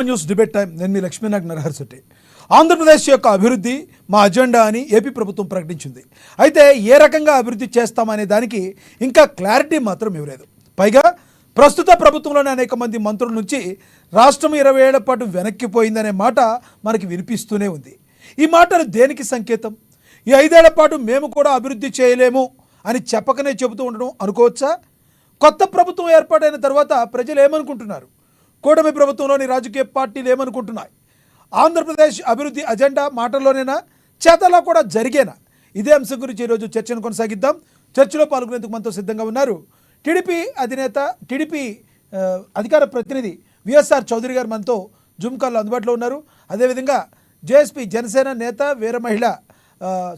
News debate time. నేను మీ లక్ష్మీనాగ్ నరహర్శెట్టి. ఆంధ్రప్రదేశ్ యొక్క అభివృద్ధి మా అజెండా అని ఏపీ ప్రభుత్వం ప్రకటించింది. అయితే ఏ రకంగా అభివృద్ధి చేస్తామనే దానికి ఇంకా క్లారిటీ మాత్రం ఇవ్వలేదు. పైగా ప్రస్తుత ప్రభుత్వంలోని అనేక మంది మంత్రుల నుంచి రాష్ట్రం 20 ఏళ్ల పాటు వెనక్కిపోయిందనే మాట మనకి వినిపిస్తూనే ఉంది. ఈ మాటలు దేనికి సంకేతం? ఈ 5 ఏళ్ల పాటు మేము కూడా అభివృద్ధి చేయలేము అని చెప్పకనే చెబుతూ ఉండడం అనుకోవచ్చా? కొత్త ప్రభుత్వం ఏర్పాటైన తర్వాత ప్రజలు ఏమనుకుంటున్నారు? కూటమి ప్రభుత్వంలోని రాజకీయ పార్టీలు ఏమనుకుంటున్నాయి? ఆంధ్రప్రదేశ్ అభివృద్ధి అజెండా మాటల్లోనేనా, చేతల్లో కూడా జరిగేనా? ఇదే అంశం గురించి ఈరోజు చర్చను కొనసాగిద్దాం. చర్చలో పాల్గొనేందుకు మనతో సిద్ధంగా ఉన్నారు టీడీపీ అధినేత, టీడీపీ అధికార ప్రతినిధి విఎస్ఆర్ చౌదరి గారు మనతో జూమ్ కాల్లో అందుబాటులో ఉన్నారు. అదేవిధంగా జేఎస్పీ జనసేన నేత వీర మహిళ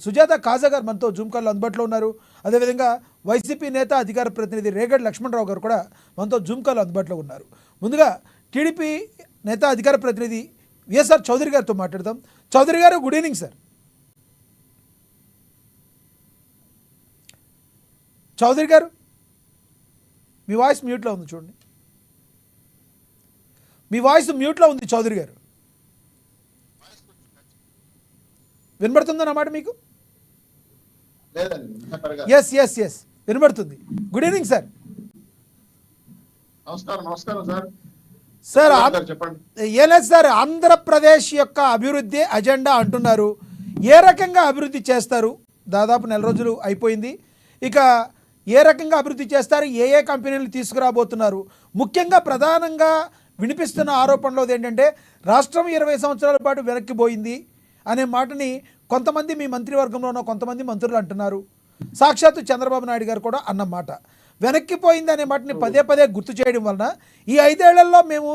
సుజాత కాజా గారు మనతో జూమ్ కాల్లో అందుబాటులో ఉన్నారు. అదేవిధంగా వైసీపీ నేత అధికార ప్రతినిధి రేగడి లక్ష్మణరావు గారు కూడా మనతో జూమ్ కాల్లో అందుబాటులో ఉన్నారు. ముందుగా టీడీపీ నేత అధికార ప్రతినిధి విఎస్ఆర్ చౌదరి గారితో మాట్లాడదాం. చౌదరి గారు, గుడ్ ఈవినింగ్ సార్. చౌదరి గారు, మీ వాయిస్ మ్యూట్లో ఉంది, చూడండి. మీ వాయిస్ మ్యూట్లో ఉంది చౌదరి గారు. వినబడుతుందన్నమాట మీకు? ఎస్ ఎస్ ఎస్ వినబడుతుంది. Good evening sir. నమస్కారం సార్. సార్ ఏం లేదు సార్, ఆంధ్రప్రదేశ్ యొక్క అభివృద్ధి అజెండా అంటున్నారు. ఏ రకంగా అభివృద్ధి చేస్తారు? దాదాపు 4 రోజులు అయిపోయింది. ఇక ఏ రకంగా అభివృద్ధి చేస్తారు? ఏ ఏ కంపెనీలు తీసుకురాబోతున్నారు? ముఖ్యంగా ప్రధానంగా వినిపిస్తున్న ఆరోపణలో ఏంటంటే రాష్ట్రం 20 సంవత్సరాల పాటు వెనక్కిపోయింది అనే మాటని కొంతమంది మీ మంత్రివర్గంలో ఉన్న కొంతమంది మంత్రులు అంటున్నారు. సాక్షాత్తు చంద్రబాబు నాయుడు గారు కూడా అన్నమాట. వెనక్కిపోయింది అనే మాటని పదే పదే గుర్తు చేయడం వలన ఈ 5 ఏళ్లలో మేము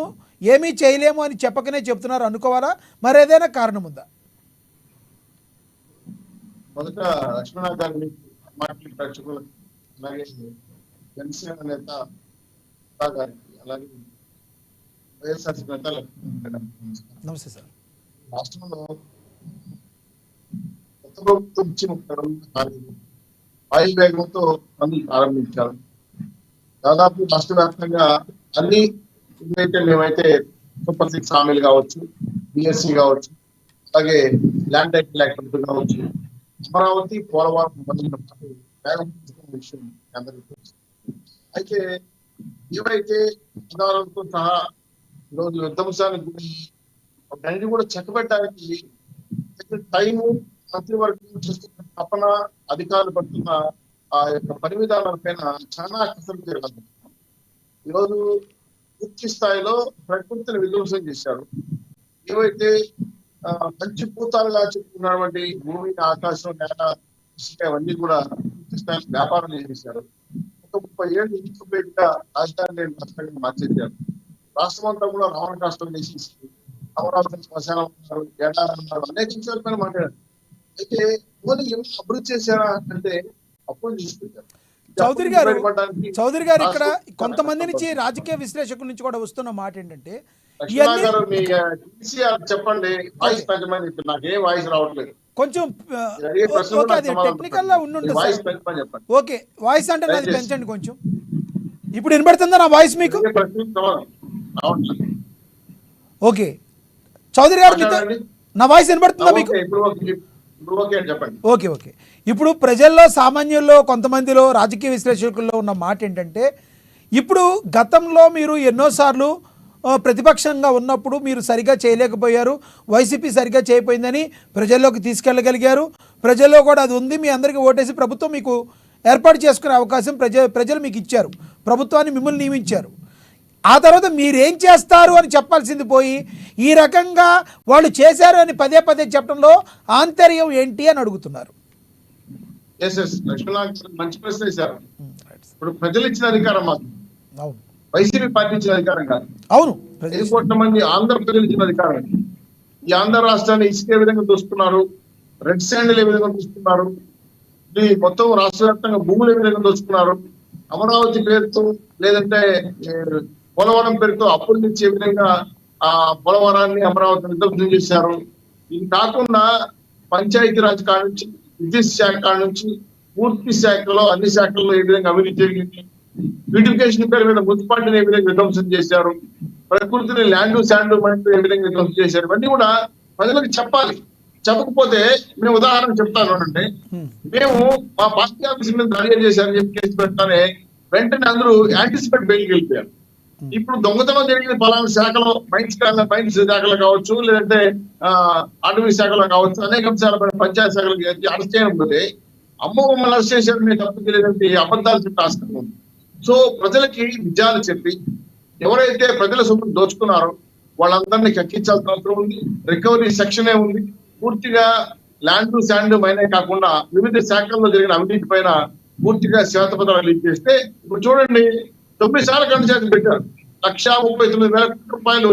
ఏమీ చేయలేము అని చెప్పకనే చెప్తున్నారు అనుకోవాలా? మరేదైనా కారణం ఉందా? మొదట లక్ష్మణరావు గారిని మాట్లాడి ప్రేక్షకులకు, అలాగే జనసేన నేత గారికి, అలాగే వైఎస్ఆర్ నేతలకు నమస్తే సార్. రాష్ట్రంలో కొత్త ప్రభుత్వం ఇచ్చిన ఆయిల్ వేగంతో పనులు ప్రారంభించారు. దాదాపు రాష్ట్ర వ్యాప్తంగా అన్ని మేమైతే సూపర్ 6 హామీలు కావచ్చు, బిఎస్సి కావచ్చు, అలాగే ల్యాండ్ టైటిల్ యాక్ట్ కావచ్చు, అమరావతి, పోలవరం విషయం అందరికీ తెలుసు. అయితే ఏవైతే ఆధారాలతో సహా ఈరోజు విధ్వంసానికి గురి అన్నిటి కూడా చెక్కబెట్టడానికి టైము, మంత్రివర్గం చేస్తున్న తపన, అధికారులు పడుతున్న ఆ యొక్క పని విధానాలపైన చాలా కసరత్తు జరగాలి. ఈరోజు పూర్తి స్థాయిలో ప్రకృతిని విధ్వంసం చేశారు. ఏవైతే పంచిభూతాలుగా చెప్పుకున్నటువంటి భూమి, ఆకాశం, నేల, అవన్నీ కూడా పూర్తి స్థాయిలో వ్యాపారం చేశారు. ఒక 30 ఏళ్ళు ఇంటిపేటగా రాజధాని రాష్ట్రంగా మార్చేశారు. రాష్ట్రం అంతా కూడా రావణ రాష్ట్రం చేసేసి అమరావతి శ్మశానం ఉన్నారు, ఏడాదన్నారు, అనేక విషయాల పైన మాట్లాడారు. అయితే అభివృద్ధి చేశారా అంటే అప్పులు తీసుకుంటారు. చౌదరి గారు ఇక్కడ కొంతమంది నుంచి రాజకీయ విశ్లేషకుల నుంచి కూడా వస్తున్న మాట ఏంటంటే, చెప్పండి, వాయిస్ పెంచమని. నాకే వాయిస్ రావట్లేదు, కొంచెం టెక్నికల్ గా ఉండండి. ఓకే, వాయిస్ అంటే నాది పెంచండి కొంచెం. ఇప్పుడు వినబడుతుందా నా వాయిస్ మీకు? ఓకే చౌదరి గారు, నా వాయిస్ వినబడుతుందా మీకు? Okay okay. ఇప్పుడు ప్రజల్లో, సామాన్యుల్లో, కొంతమందిలో, రాజకీయ విశ్లేషకుల్లో ఉన్న మాట ఏంటంటే, ఇప్పుడు గతంలో మీరు ఎన్నోసార్లు ప్రతిపక్షంగా ఉన్నప్పుడు మీరు సరిగా చేయలేకపోయారు, వైసీపీ సరిగా చేయకపోయిందని ప్రజల్లోకి తీసుకెళ్ళగలిగారు. ప్రజల్లో కూడా అది ఉంది. మీ అందరికీ ఓటేసి ప్రభుత్వం మీకు ఏర్పాటు చేసుకునే అవకాశం ప్రజలు మీకు ఇచ్చారు, ప్రభుత్వాన్ని మిమ్మల్ని నియమించారు. ఆ తర్వాత మీరేం చేస్తారు అని చెప్పాల్సింది పోయి ఈ రకంగా వాళ్ళు చేశారు అని పదే పదే చెప్పడంలో ఆంతర్యం ఏంటి అని అడుగుతున్నారు. మంచి ప్రశ్న వేశారు. ఇప్పుడు ప్రజలు ఇచ్చిన అధికారం మాకు, వైసీపీ పార్టీ ఇచ్చిన అధికారం కాదు. అవును, 5 కోట్ల మంది ఆంధ్ర ప్రజలు ఇచ్చిన అధికారం. ఈ ఆంధ్ర రాష్ట్రాన్ని ఇసుక ఏ విధంగా దోచుకున్నారు, రెడ్ శాండిల్ ఏ విధంగా దోచుకున్నారు, మొత్తం రాష్ట్ర వ్యాప్తంగా భూములు ఏ విధంగా దోచుకున్నారు, అమరావతి పేరుతో లేదంటే పోలవరం పేరుతో అప్పుల నుంచి ఏ విధంగా ఆ పోలవరాన్ని, అమరావతిని విధ్వంసం చేశారు. ఇది కాకుండా పంచాయతీరాజ్ కాడ నుంచి, విద్యుత్ శాఖ కాడ నుంచి పూర్తి శాఖలో, అన్ని శాఖల్లో ఏ విధంగా అవినీతి జరిగింది, బ్యూటిఫికేషన్ పేరు మీద మున్సిపాలిటీని ఏ విధంగా విధ్వంసం చేశారు, ప్రకృతిని ల్యాండ్ శాండ్ మైండ్ ఏ విధంగా ధ్వంసం చేశారు, ఇవన్నీ కూడా ప్రజలకు చెప్పాలి. చెప్పకపోతే మేము ఉదాహరణ చెప్తాను అంటే, మేము మా పార్టీ ఆఫీస్ మీద దాడి చేశారని చెప్పి కేసు పెట్టానే వెంటనే అందరూ యాంటిసిపేట్ బెయిల్కి వెళ్ళిపోయారు. ఇప్పుడు దొంగతనం జరిగిన పలానా శాఖలో మైన్స్ శాఖలో కావచ్చు, లేదంటే అటవీ శాఖలో కావచ్చు, అనేక అంశాలపై పంచాయతీ శాఖలకు అరెస్ట్ చేయకపోతే అమ్మ మమ్మల్ని అరెస్ట్ చేశారు, నేను తప్పు తెలియదంటే అబద్ధాలు చెప్పి ఆస్కారం ఉంది. సో ప్రజలకి నిజాలు చెప్పి ఎవరైతే ప్రజల సొమ్మును దోచుకున్నారో వాళ్ళందరినీ కక్కించాల్సిన అవసరం ఉంది. రికవరీ సెక్షనే ఉంది. పూర్తిగా ల్యాండ్ శాండ్ మైనే కాకుండా వివిధ శాఖల్లో జరిగిన అవినీతి పైన పూర్తిగా శ్వేతపత్రాలు రిలీజ్ చేస్తే, ఇప్పుడు చూడండి 9 సార్లు కరెంట్ ఛార్జ్ పెట్టారు, 1,39,000 రూపాయలు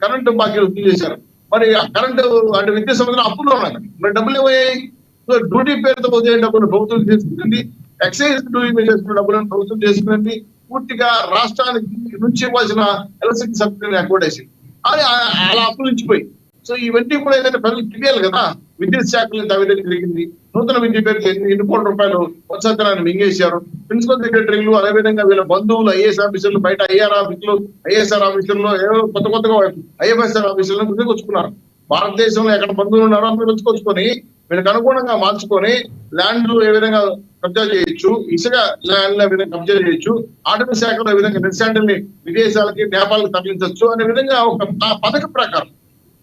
కరెంటు బాకీలు వసూలు చేశారు. మరి ఆ కరెంటు అంటే విద్యుత్ సంబంధం అప్పుల్లో ఉన్నాయి, మరి డబ్బులు ఏమయ్యాయి? సో డ్యూటీ పేరుతో వచ్చే డబ్బులు ప్రభుత్వం చేసుకుంటుంది, ఎక్సైజ్ డ్యూటీ మీద చేసుకున్న డబ్బులను ప్రభుత్వం చేసుకుంటుంది. పూర్తిగా రాష్ట్రానికి నుంచి ఇవ్వాల్సిన ఎలక్ట్రిసిటీ సబ్సిడీని అక్వడేసి అది అలా అప్పుల నుంచి పోయి. సో ఇవన్నీ కూడా ఏదైతే ప్రజలకు తెలియాలి కదా. విద్యుత్ శాఖలో అవినీతి జరిగింది, నూతన విద్యుత్ పేరుతో ఎన్ని కోట్ల రూపాయలు వసతనాన్ని మింగేశారు. ప్రిన్సిపల్ సెక్రటరీలు, అదేవిధంగా వీళ్ళ బంధువులు ఐఏఎస్ ఆఫీసర్లు, బయట ఐఎస్ఆర్ ఆఫీసర్లు, కొత్తగా ఐఎఫ్ఎస్ఆర్ ఆఫీసర్లను గుర్తుకొచ్చుకున్నారు. భారతదేశంలో ఎక్కడ బంధువులు ఉన్నారో అందరూ గుర్తుకొచ్చుకొని వీళ్ళకి అనుగుణంగా మార్చుకొని ల్యాండ్లు ఏ విధంగా కబ్జా చేయొచ్చు, ఇసుక ల్యాండ్ ఏ విధంగా కబ్జా చేయొచ్చు, అటవీ శాఖలో ఏ విధంగా నిశాండ్ని విదేశాలకి నేపాల్కి తరలించవచ్చు అనే విధంగా ఒక పథకం ప్రకారం,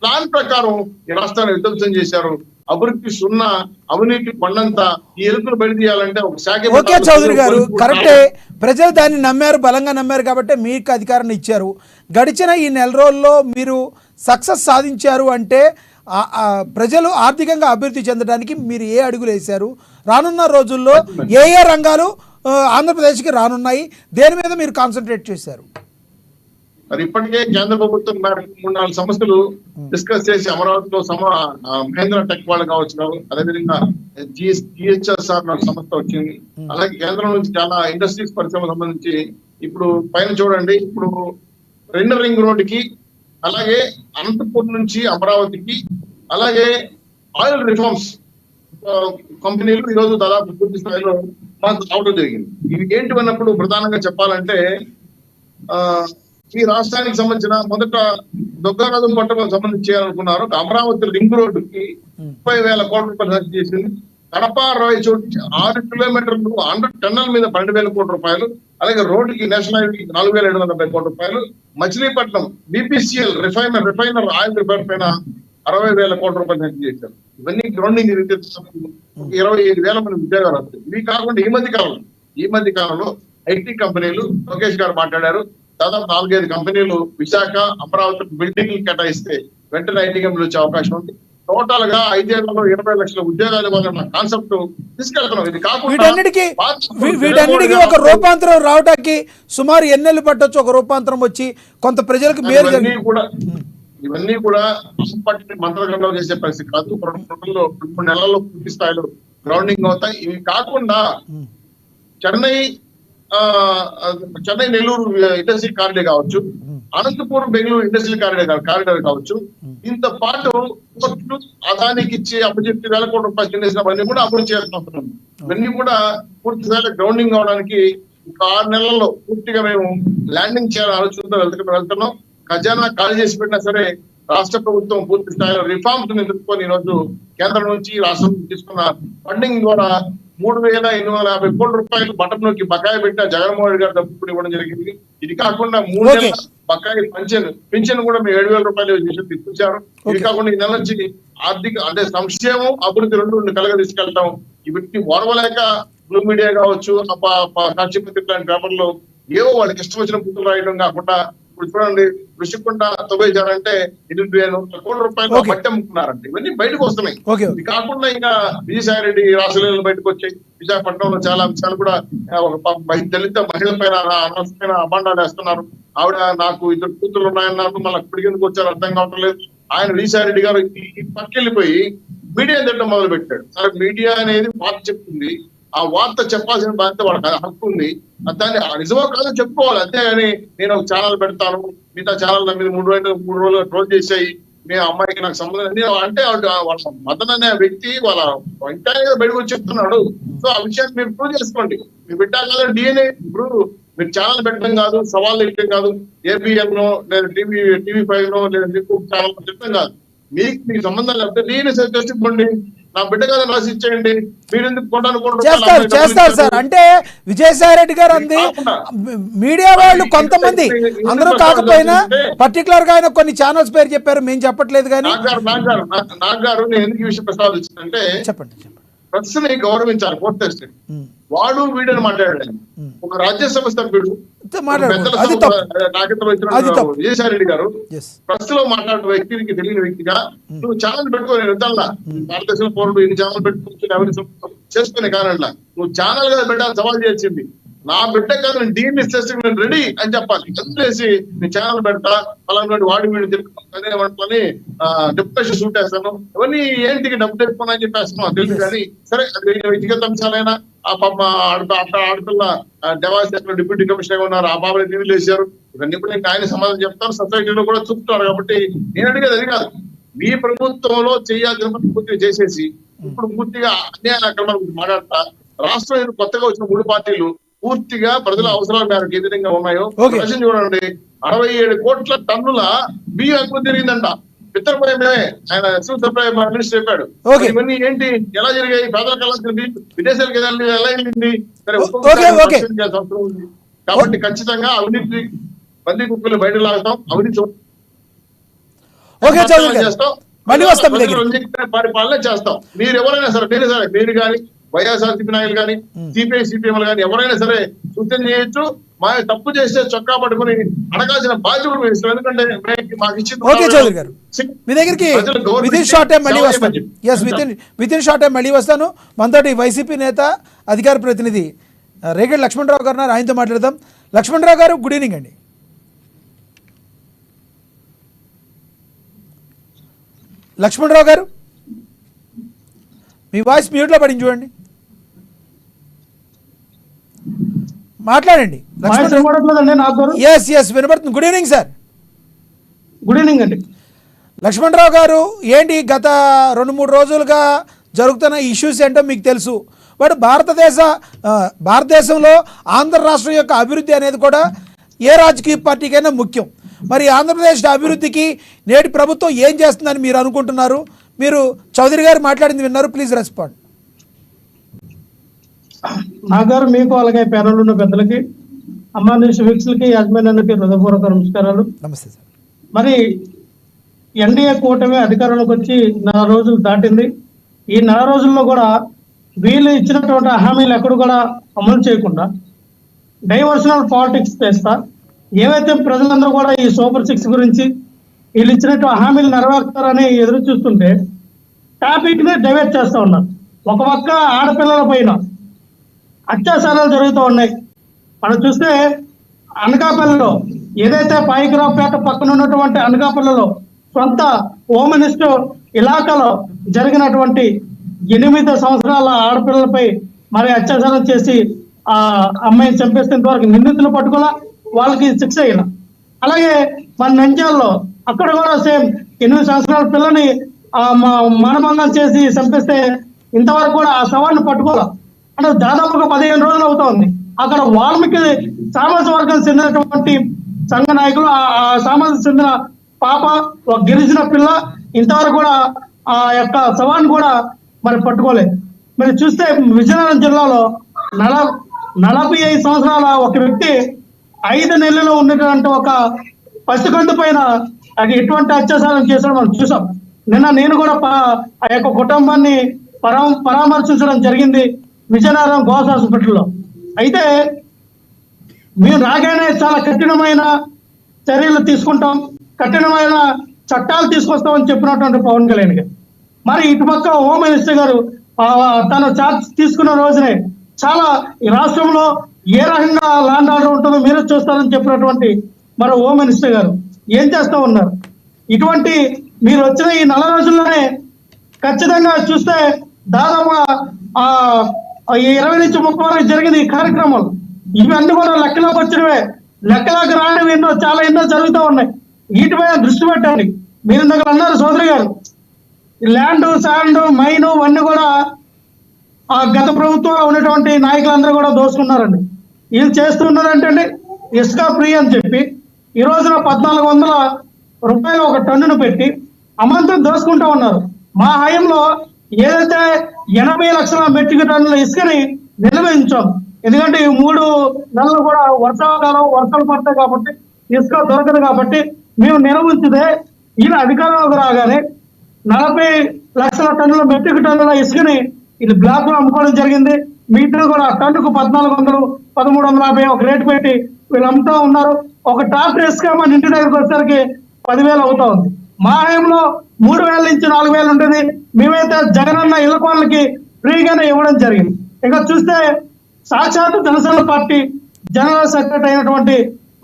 ప్లాన్ ప్రకారం ఈ రాష్ట్రాన్ని విధ్వంసం చేశారు. అభివృద్ధి సున్నా, అవినీతి కొండంతా. ఈ ఎలుకలు బయట తీయాలంటే ఒక శాఖ. ఓకే చౌదరి గారు, కరెక్టే. ప్రజలు దాన్ని నమ్మారు, బలంగా నమ్మారు కాబట్టి మీకు అధికారాన్ని ఇచ్చారు. గడిచిన ఈ నెల రోజుల్లో మీరు సక్సెస్ సాధించారు అంటే ప్రజలు ఆర్థికంగా అభివృద్ధి చెందడానికి మీరు ఏ అడుగులు వేశారు? రానున్న రోజుల్లో ఏ ఏ రంగాలు ఆంధ్రప్రదేశ్కి రానున్నాయి? దేని మీద మీరు కాన్సన్ట్రేట్ చేశారు? మరి ఇప్పటికే కేంద్ర ప్రభుత్వం 3-4 సంస్థలు డిస్కస్ చేసి అమరావతిలో మహేంద్ర టెక్ వాళ్ళు కావచ్చు, అదేవిధంగా GHSR సంస్థ వచ్చింది. అలాగే కేంద్రం నుంచి చాలా ఇండస్ట్రీస్ పరిశ్రమకు సంబంధించి ఇప్పుడు పైన చూడండి, ఇప్పుడు 2 రింగ్ రోడ్డుకి, అలాగే అనంతపూర్ నుంచి అమరావతికి, అలాగే ఆయిల్ రిఫార్మ్స్ కంపెనీలు ఈరోజు దాదాపు పూర్తి స్థాయిలో మాకు రావడం జరిగింది. ఇవి ఏంటి అన్నప్పుడు ప్రధానంగా చెప్పాలంటే, ఈ రాష్ట్రానికి సంబంధించిన మొదట దొగ్గారాజం పట్టణం సంబంధించి చేయాలనుకున్నారు. అమరావతి రింగ్ రోడ్డుకి 30,000 కోట్ల రూపాయలు ఖర్చు చేసింది. కడప రాయచోటి 6 కిలోమీటర్లు 100 టన్నుల మీద 12,000 కోట్ల రూపాయలు. అలాగే రోడ్డుకి నేషనల్ హైవేకి 4,770 కోట్ల రూపాయలు. Machilipatnam BPCL refiner oil refiner పైన 60,000 కోట్ల రూపాయలు ఖర్చు చేశారు. ఇవన్నీ గ్రౌండింగ్ 25,000 మంది ఉద్యోగాలు వస్తాయి. ఇవి కాకుండా ఈ మధ్య కాలంలో IT కంపెనీలు, లోకేష్ గారు మాట్లాడారు, దాదాపు 4-5 కంపెనీలు విశాఖ, అమరావతి బిల్డింగ్ కేటాయిస్తే వెంటనే IT కంపెనీలు వచ్చే అవకాశం ఉంది. టోటల్ గా 5 ఏళ్లలో 20 లక్షల ఉద్యోగాలు ఇవ్వాలన్న కాన్సెప్ట్ తీసుకెళ్తున్నాం. ఇది కాకుండా వీటన్నిటికీ ఒక రూపాంతరం రావడానికి సుమారు ఎన్నెళ్ళు పట్టొచ్చు? ఒక రూపాంతరం వచ్చి కొంత ప్రజలకు మేలు ఇవన్నీ కూడా మంత్రగండం చేసే పరిస్థితి కాదు. 2 నెలల్లో పూర్తి స్థాయిలో గ్రౌండింగ్ అవుతాయి. ఇవి కాకుండా చెన్నై నెల్లూరు ఇండస్ట్రీ కారిడార్ కావచ్చు, అనంతపూర్ బెంగళూరు ఇండస్ట్రియల్ కారిడార్ కావచ్చు, దీంతో పాటు కోర్టులు అదానికి ఇచ్చి అప్పచెప్పి 1,000 కోట్ల రూపాయలు చెల్లించినవన్నీ కూడా అభివృద్ధి చేస్తున్నాం. ఇవన్నీ కూడా పూర్తి స్థాయిలో గ్రౌండింగ్ అవడానికి 6 నెలల్లో పూర్తిగా మేము ల్యాండింగ్ చేయాలని ఆలోచనతో వెళ్తున్నాం. ఖజానా ఖాళీ చేసి పెట్టినా సరే రాష్ట్ర ప్రభుత్వం పూర్తి స్థాయిలో రిఫార్మ్స్ ఎదుర్కొని ఈరోజు కేంద్రం నుంచి రాష్ట్రం తీసుకున్న ఫండింగ్ ద్వారా 3,850 కోట్ల రూపాయలు బటన్ నొక్కి బకాయి పెట్టిన జగన్మోహన్ రెడ్డి గారు డబ్బు ఇవ్వడం జరిగింది. ఇది కాకుండా 3 నెలల బకాయి పింఛన్ కూడా మేము 7,000 రూపాయలు తీసుకొచ్చారు. ఇది కాకుండా ఈ నెల నుంచి ఆర్థిక అంటే సంక్షేమం, అభివృద్ధి 2 కలగా తీసుకెళ్తాం. ఇవన్నీ ఓర్వలేక బ్లూ మీడియా కావచ్చు, సాక్షి పత్రిక లాంటి పేపర్లో ఏవో వాళ్ళకి ఇష్టం వచ్చిన బుద్ధులు రాయడం కాకుండా, ఇప్పుడు చూడండి ఋషికొండ తవ్వేశారంటే 8,000 కోట్ల రూపాయలు బట్టి అమ్ముకున్నారంటే ఇవన్నీ బయటకు వస్తున్నాయి. ఇది కాకుండా ఇంకా విజయసాయి రెడ్డి రాసలీలలు బయటకు వచ్చాయి. విశాఖపట్నంలో చాలా అంశాలు కూడా ఒక దళిత మహిళల పైన అనవసరమైన అభాండాలు వేస్తున్నారు. ఆవిడ నాకు 2 కూతురు ఉన్నాయన్నారు, మళ్ళీ ఇప్పటికి ఎందుకు వచ్చారు అర్థం కావటం లేదు. ఆయన విజయసాయి రెడ్డి గారు ఈ పక్కెళ్ళిపోయి మీడియా తిట్టడం మొదలు పెట్టాడు. సరే, మీడియా అనేది వార్త చెప్తుంది, ఆ వార్త చెప్పాల్సిన బాధ్యత వాళ్ళకి హక్కు ఉంది. దాన్ని నిజమో కాదో చెప్పుకోవాలి, అంతేగాని నేను ఒక ఛానల్ పెడతాను, మిగతా ఛానల్ మీద 3 రోజులు ట్రోల్ చేసాయి, మీ అమ్మాయికి నాకు సంబంధం అంటే వాళ్ళ మదన్ అనే వ్యక్తి వాళ్ళ ఇంటి బయటకు వచ్చి చెప్తున్నాడు. సో ఆ విషయాన్ని మీరు ప్రూవ్ చేసుకోండి. మీ బిడ్డ కాదు DNA ఇప్పుడు మీరు ఛానల్ పెట్టడం కాదు, సవాళ్ళు ఇవ్వడం కాదు, ఏబిఎన్ నో లేదా టీవీ5 నో లేదా ఛానల్ చెప్పడం కాదు. మీకు సంబంధం లేకపోతే నేను తెచ్చిపోండి, నా బిడ్డ కదా రాసి ఇచ్చేయండి. మీరు ఎందుకు చేస్తారు సార్. అంటే విజయసాయి రెడ్డి గారు అంది మీడియా వాళ్ళు కొంతమంది, అందరూ కాకపోయినా పర్టికులర్ గా ఆయన కొన్ని ఛానల్స్ పేరు చెప్పారు, మేము చెప్పట్లేదు. కానీ నాకు గారు నేను ఎందుకు ఈ విషయం ప్రస్తావించానంటే, చెప్పండి, ప్రశ్నని గౌరవించాలి. కోర్టు తెస్తే వాడు వీడని మాట్లాడాడు. ఒక రాజ్యసభ సభ్యుడు విజయసాయి రెడ్డి గారు ప్రశ్నలో మాట్లాడిన వ్యక్తికి తెలియని వ్యక్తిగా నువ్వు ఛానల్ పెట్టుకోని వద్దల్లా, భారతదేశంలో పౌరుడు ఇన్ని ఛానల్ పెట్టుకుని ఎవరిని చేసుకునే కారణంలా నువ్వు ఛానల్ గా పెట్టాలని సవాల్ చేసింది. నా బిడ్డ కాదు, నేను డీఎన్ఏ టెస్ట్ నేను రెడీ అని చెప్పాలి. వదిలేసి నేను ఛానల్ పెడతా అలాంటి వాడి వీడిని తెలుపుకొని వాటిని డిప్రెషన్ షూట్ వేస్తాను, ఇవన్నీ ఏంటికి డబ్బు తెప్పుకున్నా అని చెప్పేస్తున్నాం తెలుసు. కానీ సరే, అది వ్యక్తిగత అంశాలైనా ఆ పాప ఆడపిల్ల డెవాస్ డిప్యూటీ కమిషనర్ ఉన్నారు, ఆ బాబుని టీవీలు వేశారు. ఇవన్నీ కూడా ఇంకా ఆయన సమాధానం చెప్తారు, సొసైటీలో కూడా చూపుతున్నారు. కాబట్టి నేను అడిగేది అది కాదు, మీ ప్రభుత్వంలో చేయాల్సిన పూర్తిగా చేసేసి ఇప్పుడు పూర్తిగా అన్యాయ అక్రమాల గురించి మాట్లాడతా రాష్ట్రం కొత్తగా వచ్చిన 3 పార్టీలు పూర్తిగా ప్రజల అవసరాల మేరకు ఏ విధంగా ఉన్నాయో చూడండి. 67 కోట్ల టన్నుల బియ్యం ఎక్కువ తిరిగిందంట. పిత్తరపోయమే ఆయన సప్లై మినిస్టర్ చెప్పాడు. ఇవన్నీ ఏంటి, ఎలా జరిగాయి, పేదలకు వెళ్ళాల్సింది, విదేశాలకు ఎలా వెళ్ళింది. కాబట్టి ఖచ్చితంగా అవినీతి బందీ కుక్కలు బయట లాగుతాం, అవినీతి చేస్తాం, పరిపాలన చేస్తాం. మీరు ఎవరైనా సరే, మీరు కానీ వైఎస్ఆర్సీపీ నాయకులు కానీ సిపిఐ సిపిఎంలు కానీ ఎవరైనా సరే సూచన చేయొచ్చు. మా తప్పు చేస్తే చొక్కా పట్టుకుని అడగాల్సిన బాధ్యత కూడా ఇస్తాం. ఎందుకంటే మాకు ఇచ్చింది. మీ దగ్గరికి వితిన్ షార్ట్ టైం మళ్ళీ వస్తాను. మనతోటి వైసీపీ నేత అధికార ప్రతినిధి రేగడి లక్ష్మణరావు గారు, ఆయనతో మాట్లాడదాం. లక్ష్మణరావు గారు, గుడ్ ఈవినింగ్ అండి. లక్ష్మణరావు గారు, మీ వాయిస్ మ్యూట్లో పడింది, చూడండి, మాట్లాడండి. ఎస్ వినపడుతుంది. Good evening sir. Good evening అండి. లక్ష్మణరావు గారు, ఏంటి గత 2-3 రోజులుగా జరుగుతున్న ఇష్యూస్ ఏంటో మీకు తెలుసు. బట్ భారతదేశంలో ఆంధ్ర రాష్ట్రం యొక్క అభివృద్ధి అనేది కూడా ఏ రాజకీయ పార్టీకైనా ముఖ్యం. మరి ఆంధ్రప్రదేశ్ అభివృద్ధికి నేటి ప్రభుత్వం ఏం చేస్తుందని మీరు అనుకుంటున్నారు? మీరు చౌదరి గారు మాట్లాడింది విన్నారు, ప్లీజ్ రెస్పాండ్. నాగారు, మీకు అలాగే ప్యానల్ ఉన్న పెద్దలకి, అమ్మానిషి వీక్షలకి, యాజమాన్యానికి హృదయపూర్వక నమస్కారాలు. నమస్తే సార్. మరి ఎన్డీఏ కూటమి అధికారంలోకి వచ్చి 4 రోజులు దాటింది. ఈ 4 రోజుల్లో కూడా వీళ్ళు ఇచ్చినటువంటి హామీలు ఎక్కడ కూడా అమలు చేయకుండా డైవర్షనల్ పాలిటిక్స్ చేస్తా, ఏవైతే ప్రజలందరూ కూడా ఈ సూపర్ 6 గురించి వీళ్ళు ఇచ్చినట్టు హామీలు నెరవేర్తారని ఎదురు చూస్తుంటే టాపిక్ ని డైవర్ట్ చేస్తూ ఉన్నారు. ఒక పక్క ఆడపిల్లల పైన అత్యాచారాలు జరుగుతూ ఉన్నాయి. మనం చూస్తే అనకాపల్లిలో, ఏదైతే పాయికరావుపేట పక్కన ఉన్నటువంటి అనకాపల్లిలో సొంత హోమ్ మినిస్టర్ ఇలాకాలో జరిగినటువంటి 8 సంవత్సరాల ఆడపిల్లలపై మరి అత్యాచారం చేసి ఆ అమ్మాయిని చంపేస్తే ఇంతవరకు నిందితులు పట్టుకోలా, వాళ్ళకి శిక్ష అయినా. అలాగే మన నంద్యాలలో అక్కడ కూడా సేమ్ 8 సంవత్సరాల పిల్లని మానభంగం చేసి చంపేస్తే ఇంతవరకు కూడా ఆ శవాన్ని పట్టుకోవాలా. అంటే దాదాపుగా 15 రోజులు అవుతా ఉంది. అక్కడ వాల్మీకి సామాజిక వర్గం చెందినటువంటి సంఘ నాయకులు, ఆ సామాజిక చెందిన పాప, ఒక గిరిజన పిల్ల ఇంతవరకు కూడా ఆ యొక్క శవాన్ని కూడా మరి పట్టుకోలేదు. మీరు చూస్తే విజయనగరం జిల్లాలో 45 సంవత్సరాల ఒక వ్యక్తి 5 నెలల్లో ఉన్నటువంటి ఒక పసికందు పైన అది ఎటువంటి అత్యాచారం చేశాడో మనం చూసాం. నిన్న నేను కూడా ఆ యొక్క కుటుంబాన్ని పరామర్శించడం జరిగింది విజయనగరం గోస్ హాస్పిటల్లో. అయితే మేము రాగానే చాలా కఠినమైన చర్యలు తీసుకుంటాం, కఠినమైన చట్టాలు తీసుకొస్తామని చెప్పినటువంటి పవన్ కళ్యాణ్ గారు, మరి ఇటుపక్క హోమ్ మినిస్టర్ గారు తను చార్జ్ తీసుకున్న రోజునే చాలా ఈ రాష్ట్రంలో ఏ రకంగా ల్యాండ్ ఆర్డర్ ఉంటుందో మీరే చూస్తారని చెప్పినటువంటి మరి హోమ్ మినిస్టర్ గారు ఏం చేస్తూ ఉన్నారు? ఇటువంటి మీరు వచ్చిన ఈ 4 రోజుల్లోనే ఖచ్చితంగా చూస్తే దాదాపుగా 20 నుంచి 30 వరకు జరిగింది ఈ కార్యక్రమాలు. ఇవన్నీ కూడా లెక్కలోకి వచ్చినవే, లెక్కలోకి రానివి ఎన్నో జరుగుతూ ఉన్నాయి. వీటిపైన దృష్టి పెట్టండి. మీరు ఇందాక అన్నారు సోదరి గారు, ల్యాండ్, శాండ్, మైన్ అన్నీ కూడా ఆ గత ప్రభుత్వంలో ఉన్నటువంటి నాయకులందరూ కూడా దోచుకున్నారండి. వీళ్ళు చేస్తున్నదంటే ఇసుక ఫ్రీ అని చెప్పి ఈ రోజున 1400 రూపాయలు ఒక టన్నును పెట్టి అమాంతం దోసుకుంటా ఉన్నారు. మా హయాంలో ఏదైతే 80 లక్షల మెట్రిక్ టన్నుల ఇసుకని నిల్వించాం. ఎందుకంటే ఈ 3 నెలలు కూడా వర్షాకాలం, వర్షాలు పడతాయి కాబట్టి ఇసుక దొరకదు కాబట్టి మేము నిల్వించితే ఈయన అధికారంలోకి రాగానే 40 లక్షల టన్నుల మెట్రిక్ టన్నుల ఇసుకని ఇది బ్లాక్ లో అమ్ముకోవడం జరిగింది. మిగతా కూడా టన్నుకు 1400, 1350 ఒక రేటు పెట్టి వీళ్ళు అమ్ముతా ఉన్నారు. ఒక ట్రాక్టర్ ఇసుక మన ఇంటి దగ్గరకు వచ్చేసరికి 10,000 అవుతా ఉంది. మా హయాంలో 3,000 నుంచి 4,000 ఉంటుంది. మేమైతే జగనన్న ఇళ్ల పనులకి ఫ్రీగానే ఇవ్వడం జరిగింది. ఇక చూస్తే సాక్షాత్ జనసేన పార్టీ జనరల్ సెక్రటరీ అయినటువంటి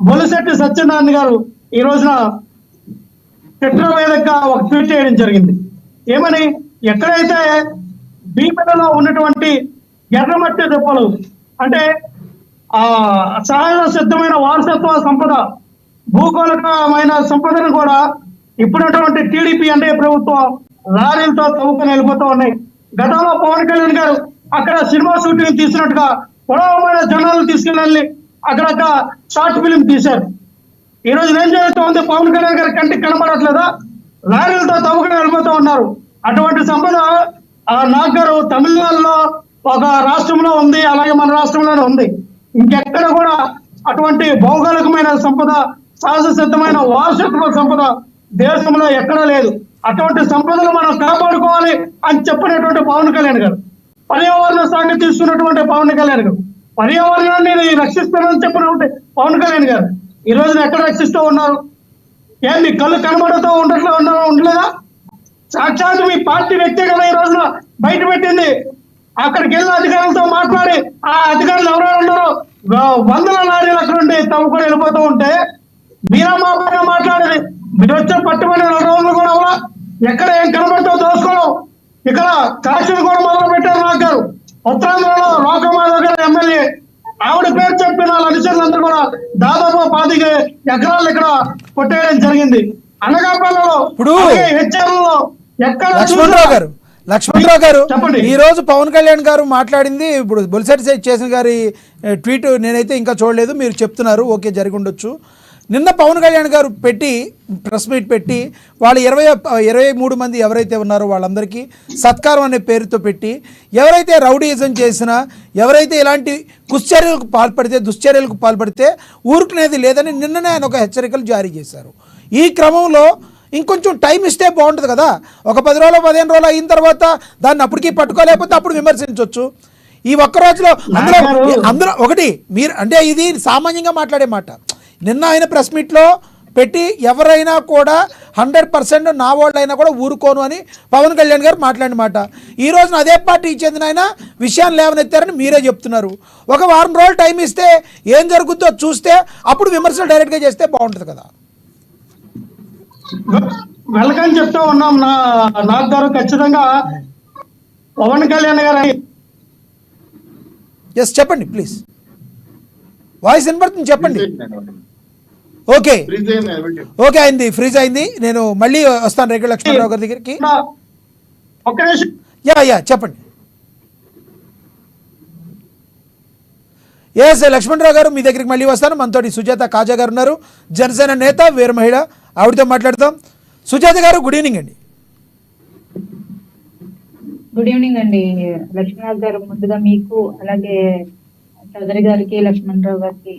బొలిశెట్టి సత్యనారాయణ గారు ఈ రోజున ట్విట్టర్ వేదికగా ఒక ట్వీట్ చేయడం జరిగింది. ఏమని, ఎక్కడైతే బీపీలో ఉన్నటువంటి ఎర్రమట్టి దెబ్బలు అంటే సహజ సిద్ధమైన వారసత్వ సంపద, భూగోళకమైన సంపదను కూడా ఇప్పుడున్నటువంటి టీడీపీ అంటే ప్రభుత్వం లారీలతో తవ్వుకొని వెళ్ళిపోతూ ఉన్నాయి. గతంలో పవన్ కళ్యాణ్ గారు అక్కడ సినిమా షూటింగ్ తీసినట్టుగా పొడవమైన జనాలు తీసుకెళ్ళి అక్కడ షార్ట్ ఫిలిం తీశారు. ఈ రోజు ఏం జరుగుతుంది, పవన్ కళ్యాణ్ గారి కంటికి కనబడట్లేదా? లారీలతో తవ్వుకొని వెళ్ళిపోతూ ఉన్నారు. అటువంటి సంపద నాగారు తమిళనాడులో ఒక రాష్ట్రంలో ఉంది, అలాగే మన రాష్ట్రంలోనే ఉంది. ఇంకెక్కడ కూడా అటువంటి భౌగోళికమైన సంపద, సహజ సిద్ధమైన వారసత్వ సంపద దేశంలో ఎక్కడా లేదు. అటువంటి సంపదను మనం కాపాడుకోవాలి అని చెప్పినటువంటి పవన్ కళ్యాణ్ గారు, పర్యావరణ శాఖ తీసుకున్నటువంటి పవన్ కళ్యాణ్ గారు, పర్యావరణాన్ని రక్షిస్తానని చెప్పినటువంటి పవన్ కళ్యాణ్ గారు ఈ రోజున ఎక్కడ రక్షిస్తూ ఉన్నారు? ఏం మీ కళ్ళు కనబడుతూ ఉండలేదా? సాక్షాత్ మీ పార్టీ వ్యక్తే కదా ఈ రోజున బయట పెట్టింది. అక్కడికి వెళ్ళి అధికారులతో మాట్లాడి ఆ అధికారులు ఎవరైనా ఉన్నారో 100 లారీలు అక్కడ ఉండి తవ్వుకొని వెళ్ళిపోతూ ఉంటే మీరమ్మ మాట్లాడేది మీరు వచ్చే పట్టుబడి 2 రోజులు కూడా అవలా ఎక్కడ ఏం కనబడుతూ దోసుకోవడం. ఇక్కడ కాశీని కూడా మొదలు పెట్టారు నాకు గారు. ఉత్తరాంధ్రలో లోకమాధవ్ గారు ఎమ్మెల్యే, ఆవిడ పేరు చెప్పిన అనుచరులందరూ కూడా దాదాపు 25 ఎకరాలు ఇక్కడ కొట్టేయడం జరిగింది. అనకాపల్లిలో, హెచ్ఆర్లో ఎక్కడ లక్ష్మణరావు గారు చెప్పండి. ఈ రోజు పవన్ కళ్యాణ్ గారు మాట్లాడింది, ఇప్పుడు బొలిశెట్టి చేసిన గారి ట్వీట్ నేనైతే ఇంకా చూడలేదు, మీరు చెప్తున్నారు, ఓకే జరిగి ఉండొచ్చు. నిన్న పవన్ కళ్యాణ్ గారు ప్రెస్ మీట్ పెట్టి వాళ్ళు 23 మంది ఎవరైతే ఉన్నారో వాళ్ళందరికీ సత్కారం అనే పేరుతో పెట్టి, ఎవరైతే రౌడీయిజం చేసినా, ఎవరైతే ఇలాంటి దుశ్చర్యలకు పాల్పడితే ఊరుకునేది లేదని నిన్ననే ఆయన ఒక హెచ్చరికలు జారీ చేశారు. ఈ క్రమంలో ఇంకొంచెం టైం ఇస్తే బాగుంటుంది కదా. ఒక 10 రోజులు 15 రోజులు అయిన తర్వాత దాన్ని అప్పటికీ పట్టుకోలేకపోతే అప్పుడు విమర్శించవచ్చు. ఈ ఒక్క రోజులో అందులో ఒకటి మీరు అంటే ఇది సామాన్యంగా మాట్లాడే మాట. నిన్న ఆయన ప్రెస్ మీట్లో పెట్టి ఎవరైనా కూడా 100% నా వాళ్ళు అయినా కూడా ఊరుకోను అని పవన్ కళ్యాణ్ గారు మాట్లాడిన మాట. ఈ రోజున అదే పార్టీకి చెందిన ఆయన విషయాన్ని లేవనెత్తారని మీరే చెప్తున్నారు. ఒక వారం రోజులు టైం ఇస్తే ఏం జరుగుతుందో చూస్తే అప్పుడు విమర్శలు డైరెక్ట్గా చేస్తే బాగుంటుంది కదా. వెల్కమ్ చెప్తా ఉన్నాం నాకు గారు. ఖచ్చితంగా పవన్ కళ్యాణ్ గారు చెప్పండి ప్లీజ్, వాయిస్ వినపడుతుంది, చెప్పండి. ఓకే అయింది, ఫ్రీజ్ అయింది. నేను మళ్ళీ వస్తాను రేఖ లక్ష్మణరావు గారి దగ్గరికి. చెప్పండి. లక్ష్మణరావు గారు మీ దగ్గరికి మళ్ళీ వస్తాను. మనతోటి సుజాత కాజా గారు ఉన్నారు, జనసేన నేత, వీర మహిళ, ఆవిడతో మాట్లాడతాం. సుజాత గారు గుడ్ ఈవినింగ్ అండి. గుడ్ ఈవినింగ్ అండి లక్ష్మణరావు గారు. ముందుగా మీకు, అలాగే చౌదరి గారికి, లక్ష్మణరావు గారికి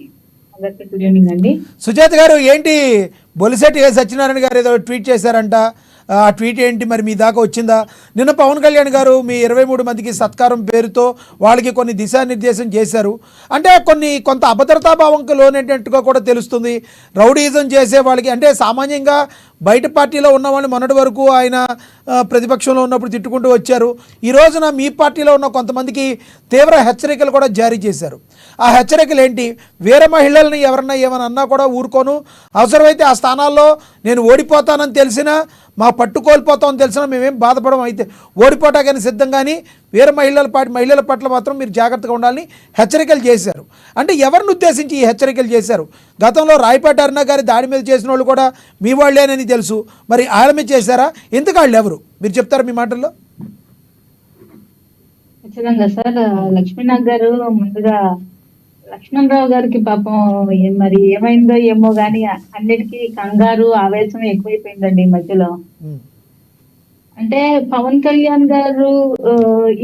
అందరికీ గుడ్ ఈవినింగ్ అండి. సుజాత గారు, ఏంటి బొలిశెట్టి సత్యనారాయణ గారు ఏదో ట్వీట్ చేశారంట, ఆ ట్వీట్ ఏంటి మరి మీ దాకా వచ్చిందా? నిన్న పవన్ కళ్యాణ్ గారు మీ 23 మందికి సత్కారం పేరుతో వాళ్ళకి కొన్ని దిశానిర్దేశం చేశారు. అంటే కొంత అభద్రతాభావంకు లోనేటట్టుగా కూడా తెలుస్తుంది. రౌడీజం చేసే వాళ్ళకి అంటే సామాన్యంగా బయట పార్టీలో ఉన్న వాళ్ళని మొన్నటి వరకు ఆయన ప్రతిపక్షంలో ఉన్నప్పుడు తిట్టుకుంటూ వచ్చారు. ఈ రోజున మీ పార్టీలో ఉన్న కొంతమందికి తీవ్ర హెచ్చరికలు కూడా జారీ చేశారు. ఆ హెచ్చరికలు ఏంటి? వేరే మహిళల్ని ఎవరన్నా ఏమన్నా అన్నా కూడా ఊరుకోను, అవసరమైతే ఆ స్థానాల్లో నేను ఓడిపోతానని తెలిసినా, మా పట్టు కోల్పోతామని తెలిసినా మేమేం బాధపడం, అయితే ఓడిపోవటానికి సిద్ధం. కానీ వేరే మహిళల పట్ల మాత్రం మీరు జాగ్రత్తగా ఉండాలని హెచ్చరికలు చేశారు. అంటే ఎవరిని ఉద్దేశించి ఈ హెచ్చరికలు చేశారు? గతంలో రాయపాటి అరుణ గారి దాడి మీద చేసిన వాళ్ళు కూడా మీ వాళ్ళేనని తెలుసు, మరి ఆయన మీద చేశారా? ఎందుకు వాళ్ళు ఎవరు మీరు చెప్తారా మీ మాటల్లో? ఖచ్చితంగా సార్. లక్ష్మీనాథ్ గారు ముందుగా లక్ష్మణరావు గారికి పాపం మరి ఏమైందో ఏమో గాని అన్నిటికీ కంగారు ఆవేశం ఎక్కువైపోయిందండి ఈ మధ్యలో. ఉమ్, అంటే పవన్ కళ్యాణ్ గారు ఆ,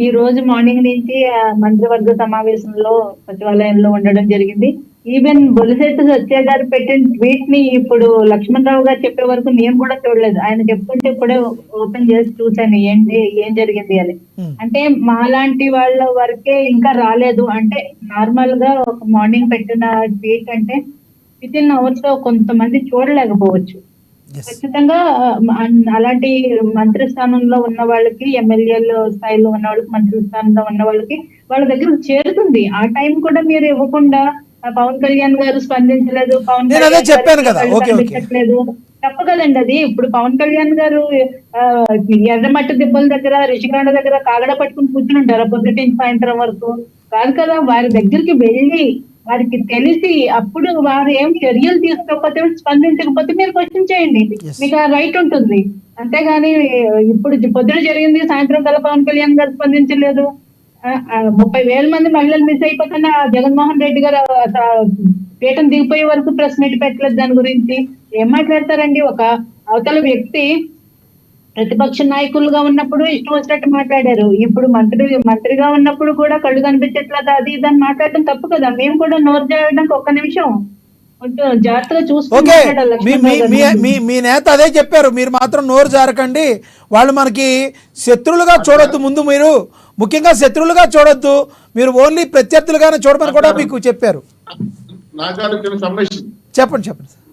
ఈ రోజు మార్నింగ్ నుంచి మంత్రివర్గ సమావేశంలో సచివాలయంలో ఉండడం జరిగింది. ఈవెన్ బొలిశెట్టి సత్య గారు పెట్టిన ట్వీట్ ని ఇప్పుడు లక్ష్మణరావు గారు చెప్పే వరకు నేను కూడా చూడలేదు. ఆయన చెప్తుంటే ఇప్పుడే ఓపెన్ చేసి చూశాను ఏంటి ఏం జరిగింది అని. ఉమ్, అంటే మాలాంటి వాళ్ళ వరకే ఇంకా రాలేదు. అంటే నార్మల్ గా ఒక మార్నింగ్ పెట్టిన ట్వీట్ అంటే విత్ ఇన్ అవర్స్ లో కొంతమంది చూడలేకపోవచ్చు. yes. ఖచ్చితంగా అలాంటి మంత్రి స్థానంలో ఉన్న వాళ్ళకి, ఎమ్మెల్యేల స్థాయిలో ఉన్న వాళ్ళకి, మంత్రి స్థానంలో ఉన్న వాళ్ళకి వాళ్ళ దగ్గర చేరుతుంది. ఆ టైం కూడా మీరు ఇవ్వకుండా పవన్ కళ్యాణ్ గారు స్పందించలేదు, పవన్ నేను అదే కళ్యాణ్ చెప్పాను గారికి కదా. కళ్ళు ఓకే, ఓకే. కనిపించట్లేదు. తప్పు కదండి అది. ఇప్పుడు పవన్ కళ్యాణ్ గారు ఆ, ఎర్రమట్టి దిబ్బల దగ్గర, రిషికొండ దగ్గర కాగడ పట్టుకుని కూర్చుని ఉంటారు పొద్దుటి నుంచి సాయంత్రం వరకు. కాదు కదా, వారి దగ్గరికి వెళ్ళి వారికి తెలిసి అప్పుడు వారు ఏం చర్యలు తీసుకోకపోతే, స్పందించకపోతే మీరు క్వశ్చన్ చేయండి, Yes. మీకు ఆ రైట్ ఉంటుంది. అంతేగాని ఇప్పుడు పొద్దున జరిగింది, సాయంత్రం కల్లా పవన్ కళ్యాణ్ గారు స్పందించలేదు. 30,000 మంది మహిళలు మిస్ అయిపోతున్న జగన్మోహన్ రెడ్డి గారు పీఠం దిగిపోయే వరకు ప్రెస్ మీట్ పెట్టలేదు దాని గురించి. ఏం మాట్లాడతారండి? ఒక అవతల వ్యక్తి ప్రతిపక్ష నాయకులుగా ఉన్నప్పుడు ఇష్టం వచ్చినట్టు మాట్లాడారు. ఇప్పుడు మంత్రిగా ఉన్నప్పుడు కూడా కళ్ళు కనిపించట్లేదు అది ఇది అని మాట్లాడడం తప్పు కదా. మేము కూడా నోరు జారడానికి ఒక్క నిమిషం కొంచెం జాగ్రత్తగా చూసుకుని ఓకే, మాట్లాడాలి మీ మీ లక్ష్మణరావు మీ గారు. మీ మీ నేత అదే చెప్పారు, మీరు మాత్రం నోరు జారకండి, వాళ్ళు మనకి శత్రువులుగా చూడొద్దు, ముందు మీరు ముఖ్యంగా శత్రువులుగా చూడొద్దు, మీరు ఓన్లీ ప్రత్యర్థులుగానే చూడమని కూడా మీకు చెప్పారు. నాకు సంరక్షణ చెప్పండి చెప్పండి సార్.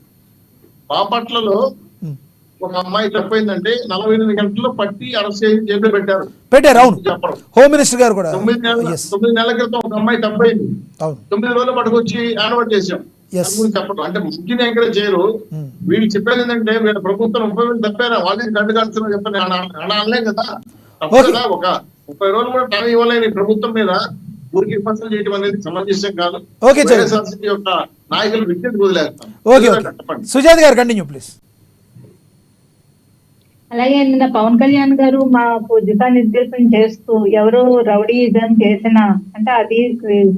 బాపట్లలో ఉమ్, ఒక అమ్మాయి తప్పైందంటే 48 గంటల్లో పట్టి అరెస్ట్ చేసి జైల్లో పెట్టారు. పెట్టారు, అవును. చెప్పడం హోమ్ మినిస్టర్ గారు కూడా. 9 నెలల క్రితం ఒక అమ్మాయి తప్పైంది, అవును. 9 రోజులు పట్టుకొచ్చి ఆనవాడు చేశాం. Yes. దాని గురించి చెప్పడం అంటే ముఖ్యంగా ఎంకరేజ్ చేయరు. ఉమ్, వీళ్ళు చెప్పేది ఏంటంటే వీళ్ళ ప్రభుత్వం 30 వేలు తప్పారా, వాళ్ళని గంట కడుతున్నా చెప్పండి అనలే కదా. తప్పు Okay. కదా. ఒక 30 రోజులు కూడా టైం ఇవ్వలేని ప్రభుత్వం మీద ఊరికి విమర్శలు చేయడం అనేది సమంజసం కాదు. Okay, సరే. వైఎస్ఆర్సీపీ యొక్క నాయకులు విజ్ఞప్తి వదిలేస్తాం. ఓకే ఓకే, చెప్పండి. సుజాత గారు కంటిన్యూ ప్లీజ్. అలాగే నిన్న పవన్ కళ్యాణ్ గారు మాకు దిశానిర్దేశం చేస్తూ ఎవరో రౌడీజం చేసిన అంటే అది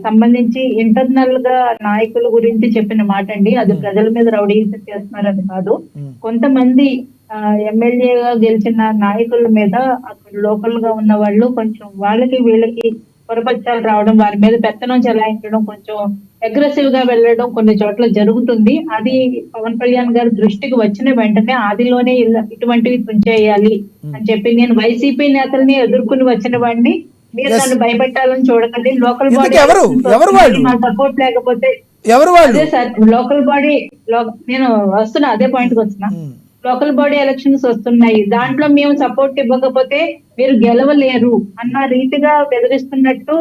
సంబంధించి ఇంటర్నల్ గా నాయకుల గురించి చెప్పిన మాట అండి. అది ప్రజల మీద రౌడీజం చేస్తున్నారని కాదు. కొంతమంది ఎమ్మెల్యేగా గెలిచిన నాయకుల మీద అక్కడ లోకల్ గా ఉన్న వాళ్ళు కొంచెం వాళ్ళకి వీళ్ళకి పొరపక్షాలు రావడం, వారి మీద పెత్తనం చెలాయించడం, కొంచెం అగ్రెసివ్ గా వెళ్ళడం కొన్ని చోట్ల జరుగుతుంది. అది పవన్ కళ్యాణ్ గారి దృష్టికి వచ్చిన వెంటనే ఆదిలోనే ఇటువంటివి తుంచేయాలి అని చెప్పి, నేను వైసీపీ నేతల్ని ఎదుర్కొని వచ్చిన వాడిని, మీరు నన్ను భయపెట్టాలని చూడకండి. లోకల్ బాడీ సపోర్ట్ లేకపోతే ఎవరు వాళ్ళు? అదే సార్ లోకల్ బాడీ నేను వస్తున్నా, అదే పాయింట్ కి వస్తున్నా. లోకల్ బాడీ ఎలక్షన్స్ వస్తున్నాయి, దాంట్లో మేము సపోర్ట్ ఇవ్వకపోతే మీరు గెలవలేరు అన్న రీతిగా బెదిరిస్తున్నట్టు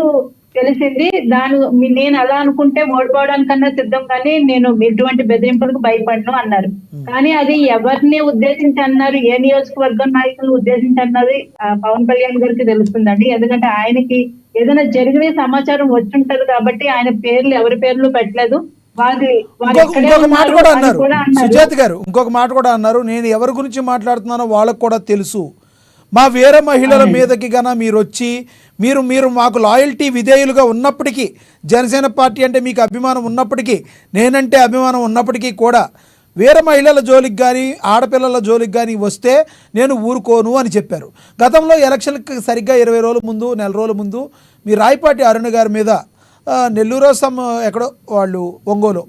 తెలిసింది. నేను అలా అనుకుంటే ఓడిపోవడానికన్నా సిద్ధం, కానీ నేను ఇటువంటి బెదిరింపులకు భయపడను అన్నారు. కానీ అది ఎవరిని ఉద్దేశించి అన్నారు, ఏ నియోజకవర్గం నాయకులను ఉద్దేశించి అన్నది పవన్ కళ్యాణ్ గారికి తెలుస్తుందండి. ఎందుకంటే ఆయనకి ఏదైనా జరిగిన సమాచారం వచ్చుంటది కాబట్టి ఆయన పేర్లు ఎవరి పేర్లు పెట్టలేదు. ఇంకొక మాట కూడా అన్నారు సుజాత గారు, ఇంకొక మాట కూడా అన్నారు, నేను ఎవరి గురించి మాట్లాడుతున్నానో వాళ్ళకు కూడా తెలుసు. మా వేరే మహిళల మీదకి గన మీరు వచ్చి మీరు మాకు లాయల్టీ విధేయులుగా ఉన్నప్పటికీ, జనసేన పార్టీ అంటే మీకు అభిమానం ఉన్నప్పటికీ, నేనంటే అభిమానం ఉన్నప్పటికీ కూడా వేరే మహిళల జోలికి కానీ ఆడపిల్లల జోలికి కానీ వస్తే నేను ఊరుకోను అని చెప్పారు. గతంలో ఎలక్షన్కి సరిగ్గా 20 రోజుల ముందు, నెల రోజుల ముందు మీ రాయపాటి అరుణ గారి మీద నెల్లూరు ఎక్కడో వాళ్ళు ఒంగోలు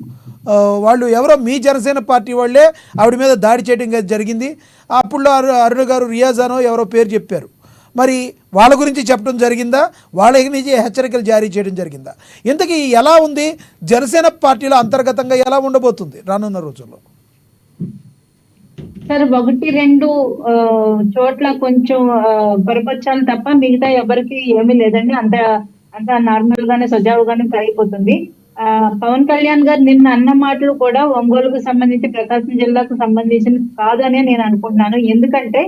వాళ్ళు ఎవరో మీ జనసేన పార్టీ వాళ్ళే ఆవిడ మీద దాడి చేయడం జరిగింది. అప్పుడు అరుణ గారు రియాజానో ఎవరో పేరు చెప్పారు. మరి వాళ్ళ గురించి చెప్పడం జరిగిందా, వాళ్ళ నుంచి హెచ్చరికలు జారీ చేయడం జరిగిందా? ఇంతకీ ఎలా ఉంది జనసేన పార్టీలో అంతర్గతంగా ఎలా ఉండబోతుంది రానున్న రోజుల్లో? సార్ 1-2 చోట్ల కొంచెం పొరపచ్చాలు తప్ప మిగతా ఎవరికి ఏమీ లేదండి. అంత నార్మల్ గానే సజావుగానే సాగిపోతుంది. పవన్ కళ్యాణ్ గారు నిన్న అన్న మాటలు కూడా ఒంగోలుకు సంబంధించి, ప్రకాశం జిల్లాకు సంబంధించిన కాదనే నేను అనుకుంటున్నాను. ఎందుకంటే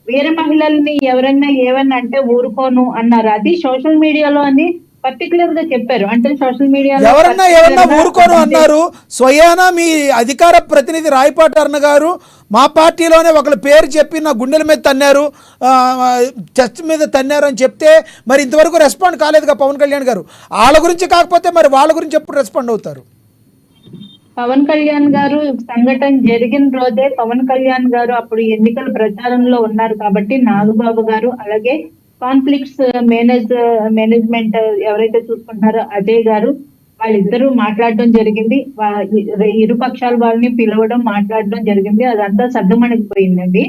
వేరే మహిళల్ని ఎవరన్నా ఏమన్నా అంటే ఊరుకోను అన్నారు. అది సోషల్ మీడియాలో అని పర్టికులర్ గా చెప్పారు. అంటే సోషల్ మీడియాలో ఎవరన్నా ఊరుకోను అన్నారు. స్వయానా మీ అధికార ప్రతినిధి రాయపాటి అన్న గారు మా పార్టీలోనే ఒకళ్ళ పేరు చెప్పి నా గుండెల మీద తన్నారు, చెస్ట్ మీద తన్నారు అని చెప్తే మరి ఇంతవరకు రెస్పాండ్ కాలేదుగా పవన్ కళ్యాణ్ గారు. వాళ్ళ గురించి కాకపోతే మరి వాళ్ళ గురించి ఎప్పుడు రెస్పాండ్ అవుతారు? పవన్ కళ్యాణ్ గారు సంఘటన జరిగిన రోజే పవన్ కళ్యాణ్ గారు అప్పుడు ఎన్నికల ప్రచారంలో ఉన్నారు కాబట్టి నాగబాబు గారు అలాగే కాన్ఫ్లిక్ట్స్ మేనేజ్మెంట్ ఎవరైతే చూసుకుంటున్నారో అజయ్ గారు వాళ్ళిద్దరూ మాట్లాడడం జరిగింది. ఇరు పక్షాల వాళ్ళని పిలవడం మాట్లాడడం జరిగింది. అదంతా సద్దుమణిగిపోయిందండి.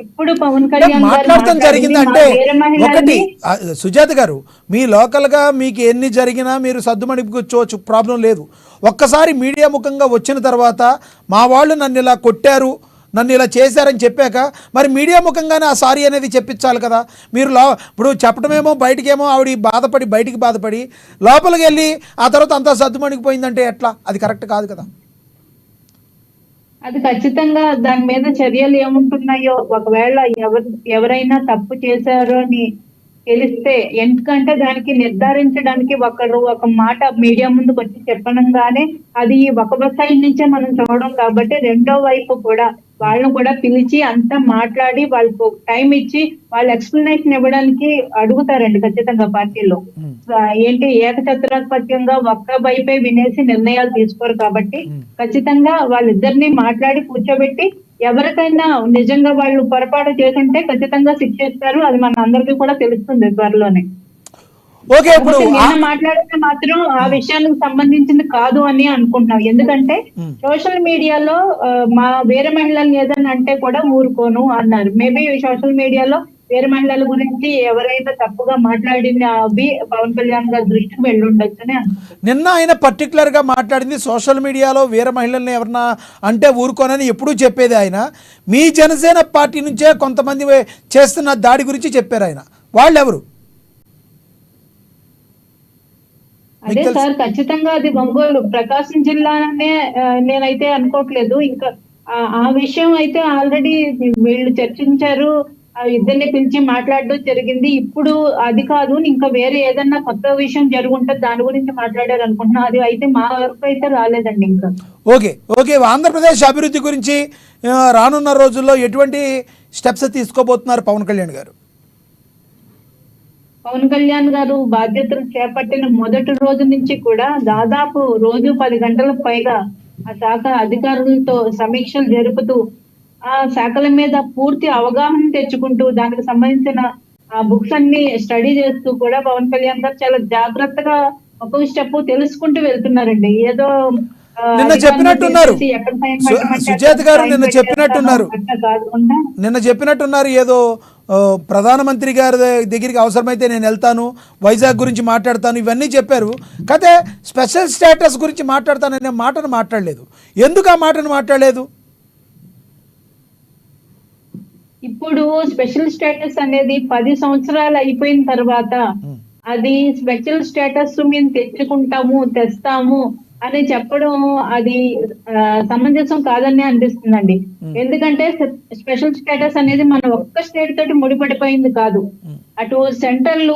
ఇప్పుడు పవన్ కళ్యాణ్ మాట్లాడటం జరిగింది అంటే ఒకటి సుజాత గారు, మీ లోకల్ గా మీకు ఎన్ని జరిగినా మీరు సద్దుమణిపుకోవచ్చు, ప్రాబ్లం లేదు. ఒక్కసారి మీడియా ముఖంగా వచ్చిన తర్వాత మా వాళ్ళు నన్ను ఇలా కొట్టారు, నన్ను ఇలా చేశారని చెప్పాక మరి మీడియా ముఖంగానే ఆ సారీ అనేది చెప్పించాలి కదా. మీరు ఇప్పుడు చెప్పడమేమో బయటికేమో ఆవిడ బయటికి బాధపడి లోపలికి వెళ్ళి ఆ తర్వాత అంతా సద్దుమణిగిపోయిందంటే ఎట్లా? అది కరెక్ట్ కాదు కదా. అది ఖచ్చితంగా దాని మీద చర్యలు ఏముంటున్నాయో ఒకవేళ ఎవరైనా తప్పు చేశారో అని తెలిస్తే, ఎందుకంటే దానికి నిర్ధారించడానికి ఒక మాట మీడియా ముందుకు వచ్చి చెప్పనంగానే అది ఒక సైడ్ నుంచే మనం చూడడం కాబట్టి రెండో వైపు కూడా వాళ్ళను కూడా పిలిచి అంతా మాట్లాడి వాళ్ళకు టైం ఇచ్చి వాళ్ళు ఎక్స్ప్లెనేషన్ ఇవ్వడానికి అడుగుతారండి ఖచ్చితంగా పార్టీలో. ఏంటి ఏకఛత్రాధిపత్యంగా ఒక్క వైపే వినేసి నిర్ణయాలు తీసుకోరు కాబట్టి ఖచ్చితంగా వాళ్ళిద్దరిని మాట్లాడి కూర్చోబెట్టి ఎవరికైనా నిజంగా వాళ్ళు పొరపాటు చేస్తుంటే ఖచ్చితంగా శిక్షిస్తారు. అది మన అందరికీ కూడా తెలుస్తుంది త్వరలోనే. నేను మాట్లాడితే మాత్రం ఆ విషయానికి సంబంధించింది కాదు అని అనుకుంటున్నాం. ఎందుకంటే సోషల్ మీడియాలో మా వేరే మహిళలు ఏదైనా అంటే కూడా ఊరుకోను అన్నారు. మేబీ సోషల్ మీడియాలో వేరే మహిళల గురించి ఎవరైనా తప్పుగా మాట్లాడింది అవి పవన్ కళ్యాణ్ గారి దృష్టికి వెళ్ళి ఉండొచ్చని నిన్న ఆయన పర్టికులర్ గా మాట్లాడింది సోషల్ మీడియాలో వేరే మహిళల్ని ఎవరన్నా అంటే ఊరుకోనని ఎప్పుడూ చెప్పేది ఆయన. మీ జనసేన పార్టీ నుంచే కొంతమంది చేస్తున్న దాడి గురించి చెప్పారు ఆయన. వాళ్ళు ఎవరు? అదే సార్, ఖచ్చితంగా అది ఒంగోలు ప్రకాశం జిల్లానే నేనైతే అనుకోవట్లేదు. ఇంకా ఆ విషయం అయితే ఆల్రెడీ వీళ్ళు చర్చించారు, ఇద్దరిని పిలిచి మాట్లాడడం జరిగింది. ఇప్పుడు అది కాదు, ఇంకా వేరే ఏదన్నా కొత్త విషయం జరుగుంటుంది దాని గురించి మాట్లాడారు అనుకుంటున్నా. అది అయితే మా వరకు అయితే రాలేదండి ఇంకా. ఓకే ఆంధ్రప్రదేశ్ అభివృద్ధి గురించి రానున్న రోజుల్లో ఎటువంటి స్టెప్స్ తీసుకోబోతున్నారు పవన్ కళ్యాణ్ గారు? పవన్ కళ్యాణ్ గారు బాధ్యతలు చేపట్టిన మొదటి రోజు నుంచి కూడా దాదాపు రోజు 10 గంటలకు పైగా ఆ శాఖ అధికారులతో సమీక్షలు జరుపుతూ ఆ శాఖల మీద పూర్తి అవగాహన తెచ్చుకుంటూ దానికి సంబంధించిన ఆ బుక్స్ అన్ని స్టడీ చేస్తూ కూడా పవన్ కళ్యాణ్ గారు చాలా జాగ్రత్తగా ఒక్కొక్క స్టెప్ తెలుసుకుంటూ వెళ్తున్నారండి. ఏదో నిన్న చెప్పినట్టున్నారు సుజాత గారు, నిన్న చెప్పినట్టున్నారు ఏదో ప్రధానమంత్రి గారి దగ్గరికి అవసరమైతే నేను వెళ్తాను, వైజాగ్ గురించి మాట్లాడతాను, ఇవన్నీ చెప్పారు. కాకపోతే స్పెషల్ స్టేటస్ గురించి మాట్లాడతాననే మాటను మాట్లాడలేదు. ఎందుకు ఆ మాటను మాట్లాడలేదు? ఇప్పుడు స్పెషల్ స్టేటస్ అనేది 10 సంవత్సరాలు అయిపోయిన తర్వాత అది స్పెషల్ స్టేటస్ మేము తెస్తాము అని చెప్పడం అది సమంజసం కాదని అనిపిస్తుందండి. ఎందుకంటే స్పెషల్ స్టేటస్ అనేది మన ఒక్క స్టేట్ తోటి ముడిపడిపోయింది కాదు. అటు సెంట్రల్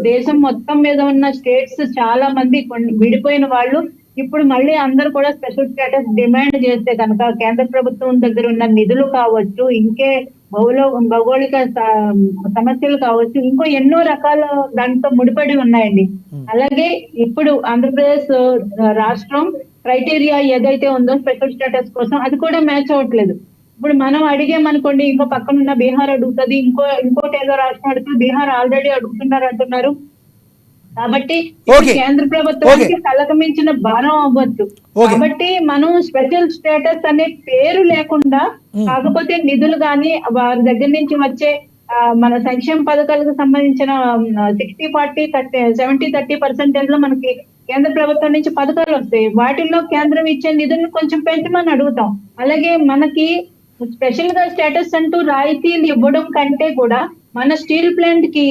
దేశం మొత్తం మీద ఉన్న స్టేట్స్ చాలా మంది విడిపోయిన వాళ్ళు ఇప్పుడు మళ్ళీ అందరూ కూడా స్పెషల్ స్టేటస్ డిమాండ్ చేస్తే కనుక కేంద్ర ప్రభుత్వం దగ్గర ఉన్న నిధులు కావచ్చు, ఇంకే భౌగోళిక సమస్యలు కావచ్చు, ఇంకో ఎన్నో రకాల దాంతో ముడిపడి ఉన్నాయండి. అలాగే ఇప్పుడు ఆంధ్రప్రదేశ్ రాష్ట్రం క్రైటీరియా ఏదైతే ఉందో స్పెషల్ స్టేటస్ కోసం అది కూడా మ్యాచ్ అవ్వట్లేదు. ఇప్పుడు మనం అడిగామనుకోండి, ఇంకో పక్కన ఉన్న బీహార్ అడుగుతుంది, ఇంకోటి ఏదో రాష్ట్రం అడుగుతుంది, బీహార్ ఆల్రెడీ అడుగుతున్నారు అంటున్నారు. కాబట్టి కేంద్ర ప్రభుత్వానికి తలకు మించిన భారం అవ్వచ్చు. కాబట్టి మనం స్పెషల్ స్టేటస్ అనే పేరు లేకుండా కాకపోతే నిధులు గాని వారి దగ్గర నుంచి వచ్చే మన సంక్షేమ పథకాలకు సంబంధించిన 70-30% లో మనకి కేంద్ర ప్రభుత్వం నుంచి పథకాలు వస్తాయి. వాటిల్లో కేంద్రం ఇచ్చే నిధులను కొంచెం పెంచమని అడుగుతాం. అలాగే మనకి స్పెషల్ గా స్టేటస్ అంటూ రాయితీలు ఇవ్వడం కంటే కూడా మన స్టీల్ ప్లాంట్ కి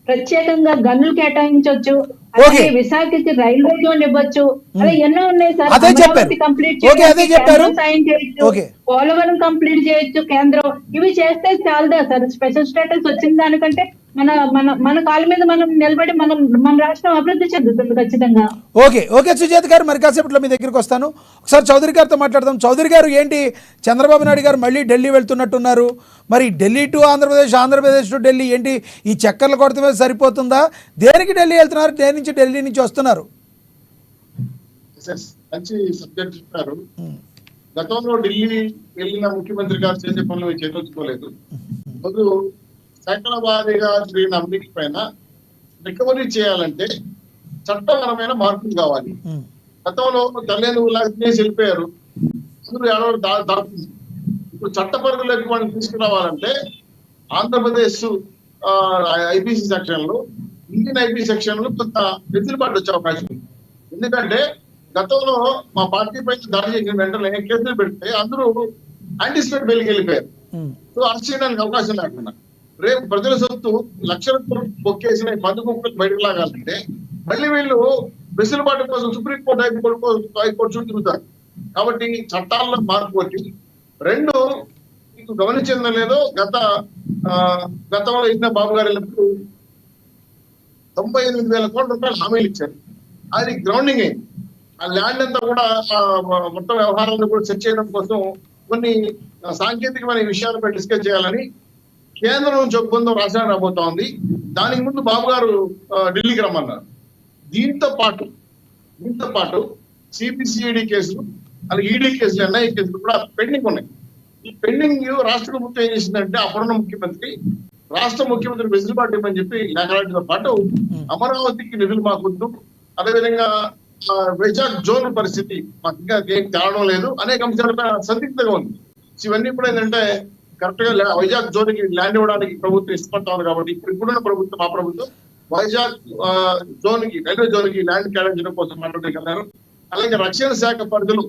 ప్రత్యేకంగా గన్నులు కేటాయించవచ్చు, అలాగే విశాఖకి రైల్వే జోన్ ఇవ్వచ్చు, అలా ఎన్నో ఉన్నాయి సార్. అమరావతి కంప్లీట్ చేయొచ్చు, సాయం చేయొచ్చు, పోలవరం కంప్లీట్ చేయొచ్చు కేంద్రం. ఇవి చేస్తే చాలదా సార్? స్పెషల్ స్టేటస్ వచ్చిన దానికంటే మన మన మన కాళ్ళ మీద మనం నిలబడి మన రాష్ట్రం అభివృద్ధి చెందుతుంది ఖచ్చితంగా. ఓకే సుజాత గారు, మరి కాసేపట్లో మీ దగ్గరికి వస్తాను. ఒకసారి చౌదరి గారితో మాట్లాడదాం. చౌదరి గారు, ఏంటి చంద్రబాబు నాయుడు గారు మళ్ళీ ఢిల్లీ వెళ్తున్నట్టున్నారు? మరి ఢిల్లీ టు ఆంధ్రప్రదేశ్, ఆంధ్రప్రదేశ్ టు ఢిల్లీ, ఏంటి ఈ చక్కర్ల కొరత మీద సరిపోతుందా? దేనికి ఢిల్లీ వెళ్తున్నారు? దేని నుంచి ఢిల్లీ నుంచి వస్తున్నారు? మంచి సబ్జెక్ట్ చెప్పారు. గతంలో ఢిల్లీ వెళ్ళిన ముఖ్యమంత్రి గారు చేసే పనులు చేయించుకోలేదు. రోజు శాఖల వారీగా జరిగిన అవినీతి పైన రికవరీ చేయాలంటే చట్టపరమైన మార్పులు కావాలి. గతంలో తల్లేను లాగేసి వెళ్ళిపోయారు, అందరూ ఏడవడం దాటుతుంది. ఇప్పుడు చట్టపరులకు మనం తీసుకురావాలంటే ఆంధ్రప్రదేశ్ ఐపీసీ సెక్షన్ లో, ఇండియన్ ఐపీ సెక్షన్ లో కొంత వెసులుబాటు వచ్చే అవకాశం ఉంది. ఎందుకంటే గతంలో మా పార్టీ పైన దాడి చేసిన వెంటనే కేసులు పెడితే అందరూ యాంటిసిపేట్ బెయిల్కి వెళ్ళిపోయారు. సో అరెస్ట్ చేయడానికి అవకాశం లేకుండా రేపు ప్రజల సొత్తు లక్షల బొక్కేసిన పంది కుక్కలు బయటకు లాగాలంటే మళ్ళీ వీళ్ళు వెసులుబాటు కోసం సుప్రీంకోర్టు, హైకోర్టు చుట్టూ తిరుగుతారు. కాబట్టి చట్టాల్లో మార్పు వచ్చి రెండు, మీకు గమనించిందో లేదో, గతంలో ఇచ్చిన బాబు గారు వెళ్ళినప్పుడు 98,000 కోట్ల రూపాయలు హామీలు ఇచ్చారు. అది గ్రౌండింగ్ అయింది. ఆ ల్యాండ్ అంతా కూడా మొత్తం వ్యవహారాలను కూడా సెట్ చేయడం కోసం కొన్ని సాంకేతికమైన విషయాలపై డిస్కస్ చేయాలని కేంద్రం నుంచి ఒప్పందం రాష్ట్రానికి రాబోతా ఉంది. దానికి ముందు బాబు గారు ఢిల్లీకి రమ్మన్నారు. దీంతో పాటు సిబిసిఐడి కేసులు, అలాగే ఈడీ కేసులు, ఎన్ఐఏ కేసులు కూడా పెండింగ్ ఉన్నాయి. ఈ పెండింగ్ రాష్ట్ర ప్రభుత్వం ఏం చేసిందంటే, అప్పుడున్న ముఖ్యమంత్రి రాష్ట్ర ముఖ్యమంత్రి వెసులుబాటు ఇవ్వమని చెప్పి లేఖరాటితో పాటు అమరావతికి నిధులు మాకొద్దు, అదేవిధంగా వైజాగ్ జోన్ పరిస్థితి మాకు ఇంకా ఏం తేవడం లేదు, అనేక అంశాలపై సందిగ్ధంగా ఉంది. ఇవన్నీ కూడా ఏంటంటే కరెక్ట్ గా వైజాగ్ జోన్ కి ల్యాండ్ ఇవ్వడానికి ప్రభుత్వం ఇష్టపడతా ఉంది. కాబట్టి ఇప్పుడున్న ప్రభుత్వం, మా ప్రభుత్వం వైజాగ్ జోన్ కి, రైల్వే జోన్ కి ల్యాండ్ కేటాయించడం కోసం మాట్లాడుతున్నారు. అలాగే రక్షణ శాఖ పరిధులు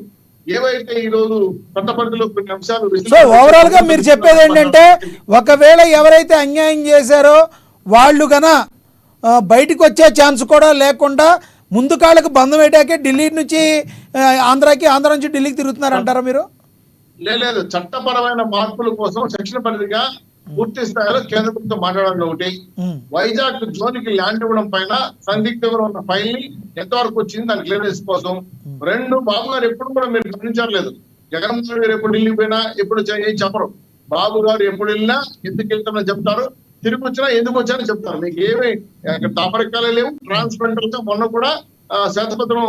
ఏవైతే ఈ రోజు కొత్త పరిధిలో కొన్ని అంశాలు. సో ఓవరాల్ గా మీరు చెప్పేది ఏంటంటే, ఒకవేళ ఎవరైతే అన్యాయం చేశారో వాళ్ళు గన బయటకు వచ్చే ఛాన్స్ కూడా లేకుండా ముందు కాళ్ళకు బంధం పెట్టాకే ఢిల్లీ నుంచి ఆంధ్రాకి, ఆంధ్ర నుంచి ఢిల్లీకి తిరుగుతున్నారు అంటారా మీరు? లేదు, చట్టపరమైన మార్పుల కోసం సెక్షన్ పరిధిగా పూర్తి స్థాయిలో కేంద్ర ప్రభుత్వం మాట్లాడాలి. ఒకటి, వైజాగ్ జోన్ కి ల్యాండ్ ఇవ్వడం పైన సందిగ్ధంగా ఉన్న ఫైల్ ని ఎంతవరకు వచ్చింది దాని క్లియరెన్స్ కోసం. రెండు, బాబు గారు ఎప్పుడు కూడా మీరు గమనించలేదు, జగన్మోహన్ గారు ఎప్పుడు ఢిల్లీ పోయినా ఎప్పుడు చెప్పరు. బాబు గారు ఎప్పుడు వెళ్ళినా ఎందుకు వెళ్తామని చెప్తారు, తిరిగి వచ్చినా ఎందుకు వచ్చారని చెప్తారు. మీకు ఏమి తాపరికాలే లేవు, ట్రాన్స్పరెంట్ గా. మొన్న కూడా శ్వేతపత్రం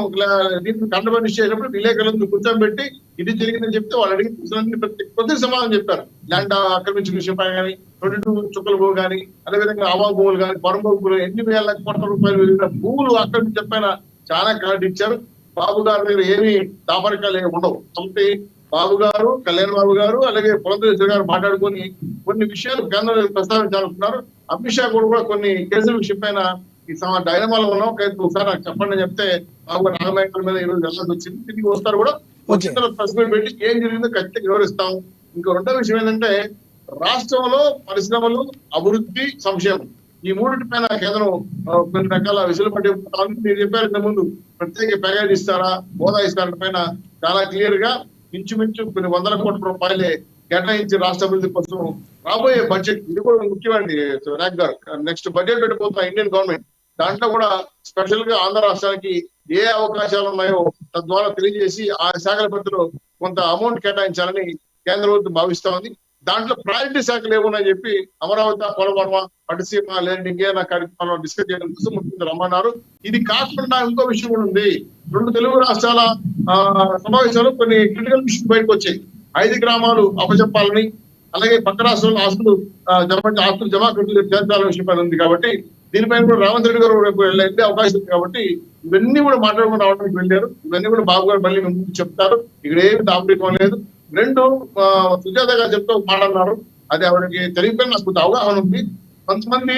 దీనికి కండబడి చేసినప్పుడు విలేకరులను కూర్చోబెట్టి ఇది జరిగిందని చెప్తే వాళ్ళు అడిగిన ప్రతి సమాధానం చెప్పారు. ల్యాండ్ ఆక్రమించిన విషయంపై కానీ, 22 చుక్కల భూమి కానీ, అదేవిధంగా ఆవా భూములు కానీ, పొరంబోగు భూములు, ఎన్ని వేల కోట్ల రూపాయలు విలువైన భూములు ఆక్రమించిన పైన చాలా క్లారిటీ ఇచ్చారు. బాబు గారి దగ్గర ఏమి దాపరికాలు ఏమి ఉండవు. కాబట్టి బాబు గారు, కళ్యాణ్ బాబు గారు, అలాగే పురంధేశ్వరి గారు మాట్లాడుకొని కొన్ని విషయాలు కేంద్రంలో ప్రస్తావించాలనుకున్నారు. అమిత్ షా కూడా కొన్ని కేసుల విషయం పైన ఈ డైనమాలో ఉన్నాం, ఒకసారి నాకు చెప్పండి అని చెప్తే బాబు గారు నాగమేకల మీద ఈ రోజు వెళ్ళాల్సి వచ్చింది. తిరిగి వస్తారు కూడా వచ్చిన ప్రెస్ మీట్ పెట్టి ఏం జరిగిందో ఖచ్చితంగా వివరిస్తాం. ఇంకో రెండో విషయం ఏంటంటే, రాష్ట్రంలో పరిశ్రమలు, అభివృద్ధి, సంక్షేమం, ఈ మూడింటి పైన కేంద్రం కొన్ని రకాల వెసులుబాటు మీరు చెప్పారు ఇంత ముందు, ప్రత్యేక ప్యాకేజ్ ఇస్తారా, హోదా ఇస్తారా పైన చాలా క్లియర్ గా ఇంచుమించు కొన్ని 100 కోట్ల రూపాయలే కేటాయించి రాష్ట్ర అభివృద్ధి కోసం రాబోయే బడ్జెట్, ఇది కూడా ముఖ్యమండి నాయక్ గారు, నెక్స్ట్ బడ్జెట్ పెట్టిపోతున్న ఇండియన్ గవర్నమెంట్, దాంట్లో కూడా స్పెషల్ గా ఆంధ్ర రాష్ట్రానికి ఏ అవకాశాలు ఉన్నాయో తద్వారా తెలియజేసి ఆ శాఖల పరిధిలో కొంత అమౌంట్ కేటాయించాలని కేంద్ర ప్రభుత్వం భావిస్తా ఉంది. దాంట్లో ప్రయారిటీ శాఖలు ఏమున్నాయని చెప్పి అమరావతి, పోలవరం, పట్టిసీమ లేదా ఇంకేనా కార్యక్రమాలు డిస్కస్ చేయడం కోసం ముఖ్యమంత్రి రమ్మన్నారు. ఇది కాకుండా ఇంకో విషయం కూడా ఉంది. 2 తెలుగు రాష్ట్రాల సమావేశాలు కొన్ని క్రిటికల్ ఇష్యూస్ బయటకు వచ్చాయి. 5 గ్రామాలు అప్పచెప్పాలని, అలాగే పక్క రాష్ట్రంలో ఆస్తులు జమాకట్లు చేర్చాలని విషయం ఉంది. కాబట్టి దీనిపైన కూడా రేవంత్ రెడ్డి గారు రేపు వెళ్ళే అవకాశం ఉంది. కాబట్టి ఇవన్నీ కూడా మాట్లాడుకుని రావడానికి వెళ్ళారు. ఇవన్నీ కూడా బాబు గారు మళ్ళీ ముందు చెప్తారు. ఇక్కడ ఏమి దాపరికం లేదు. రెండు, సుజాత గారు చెప్తూ మాట్లాడినారు, అది ఆవిడకి తెలియకపోయిన నాకు కొంత అవగాహన ఉంది. కొంతమంది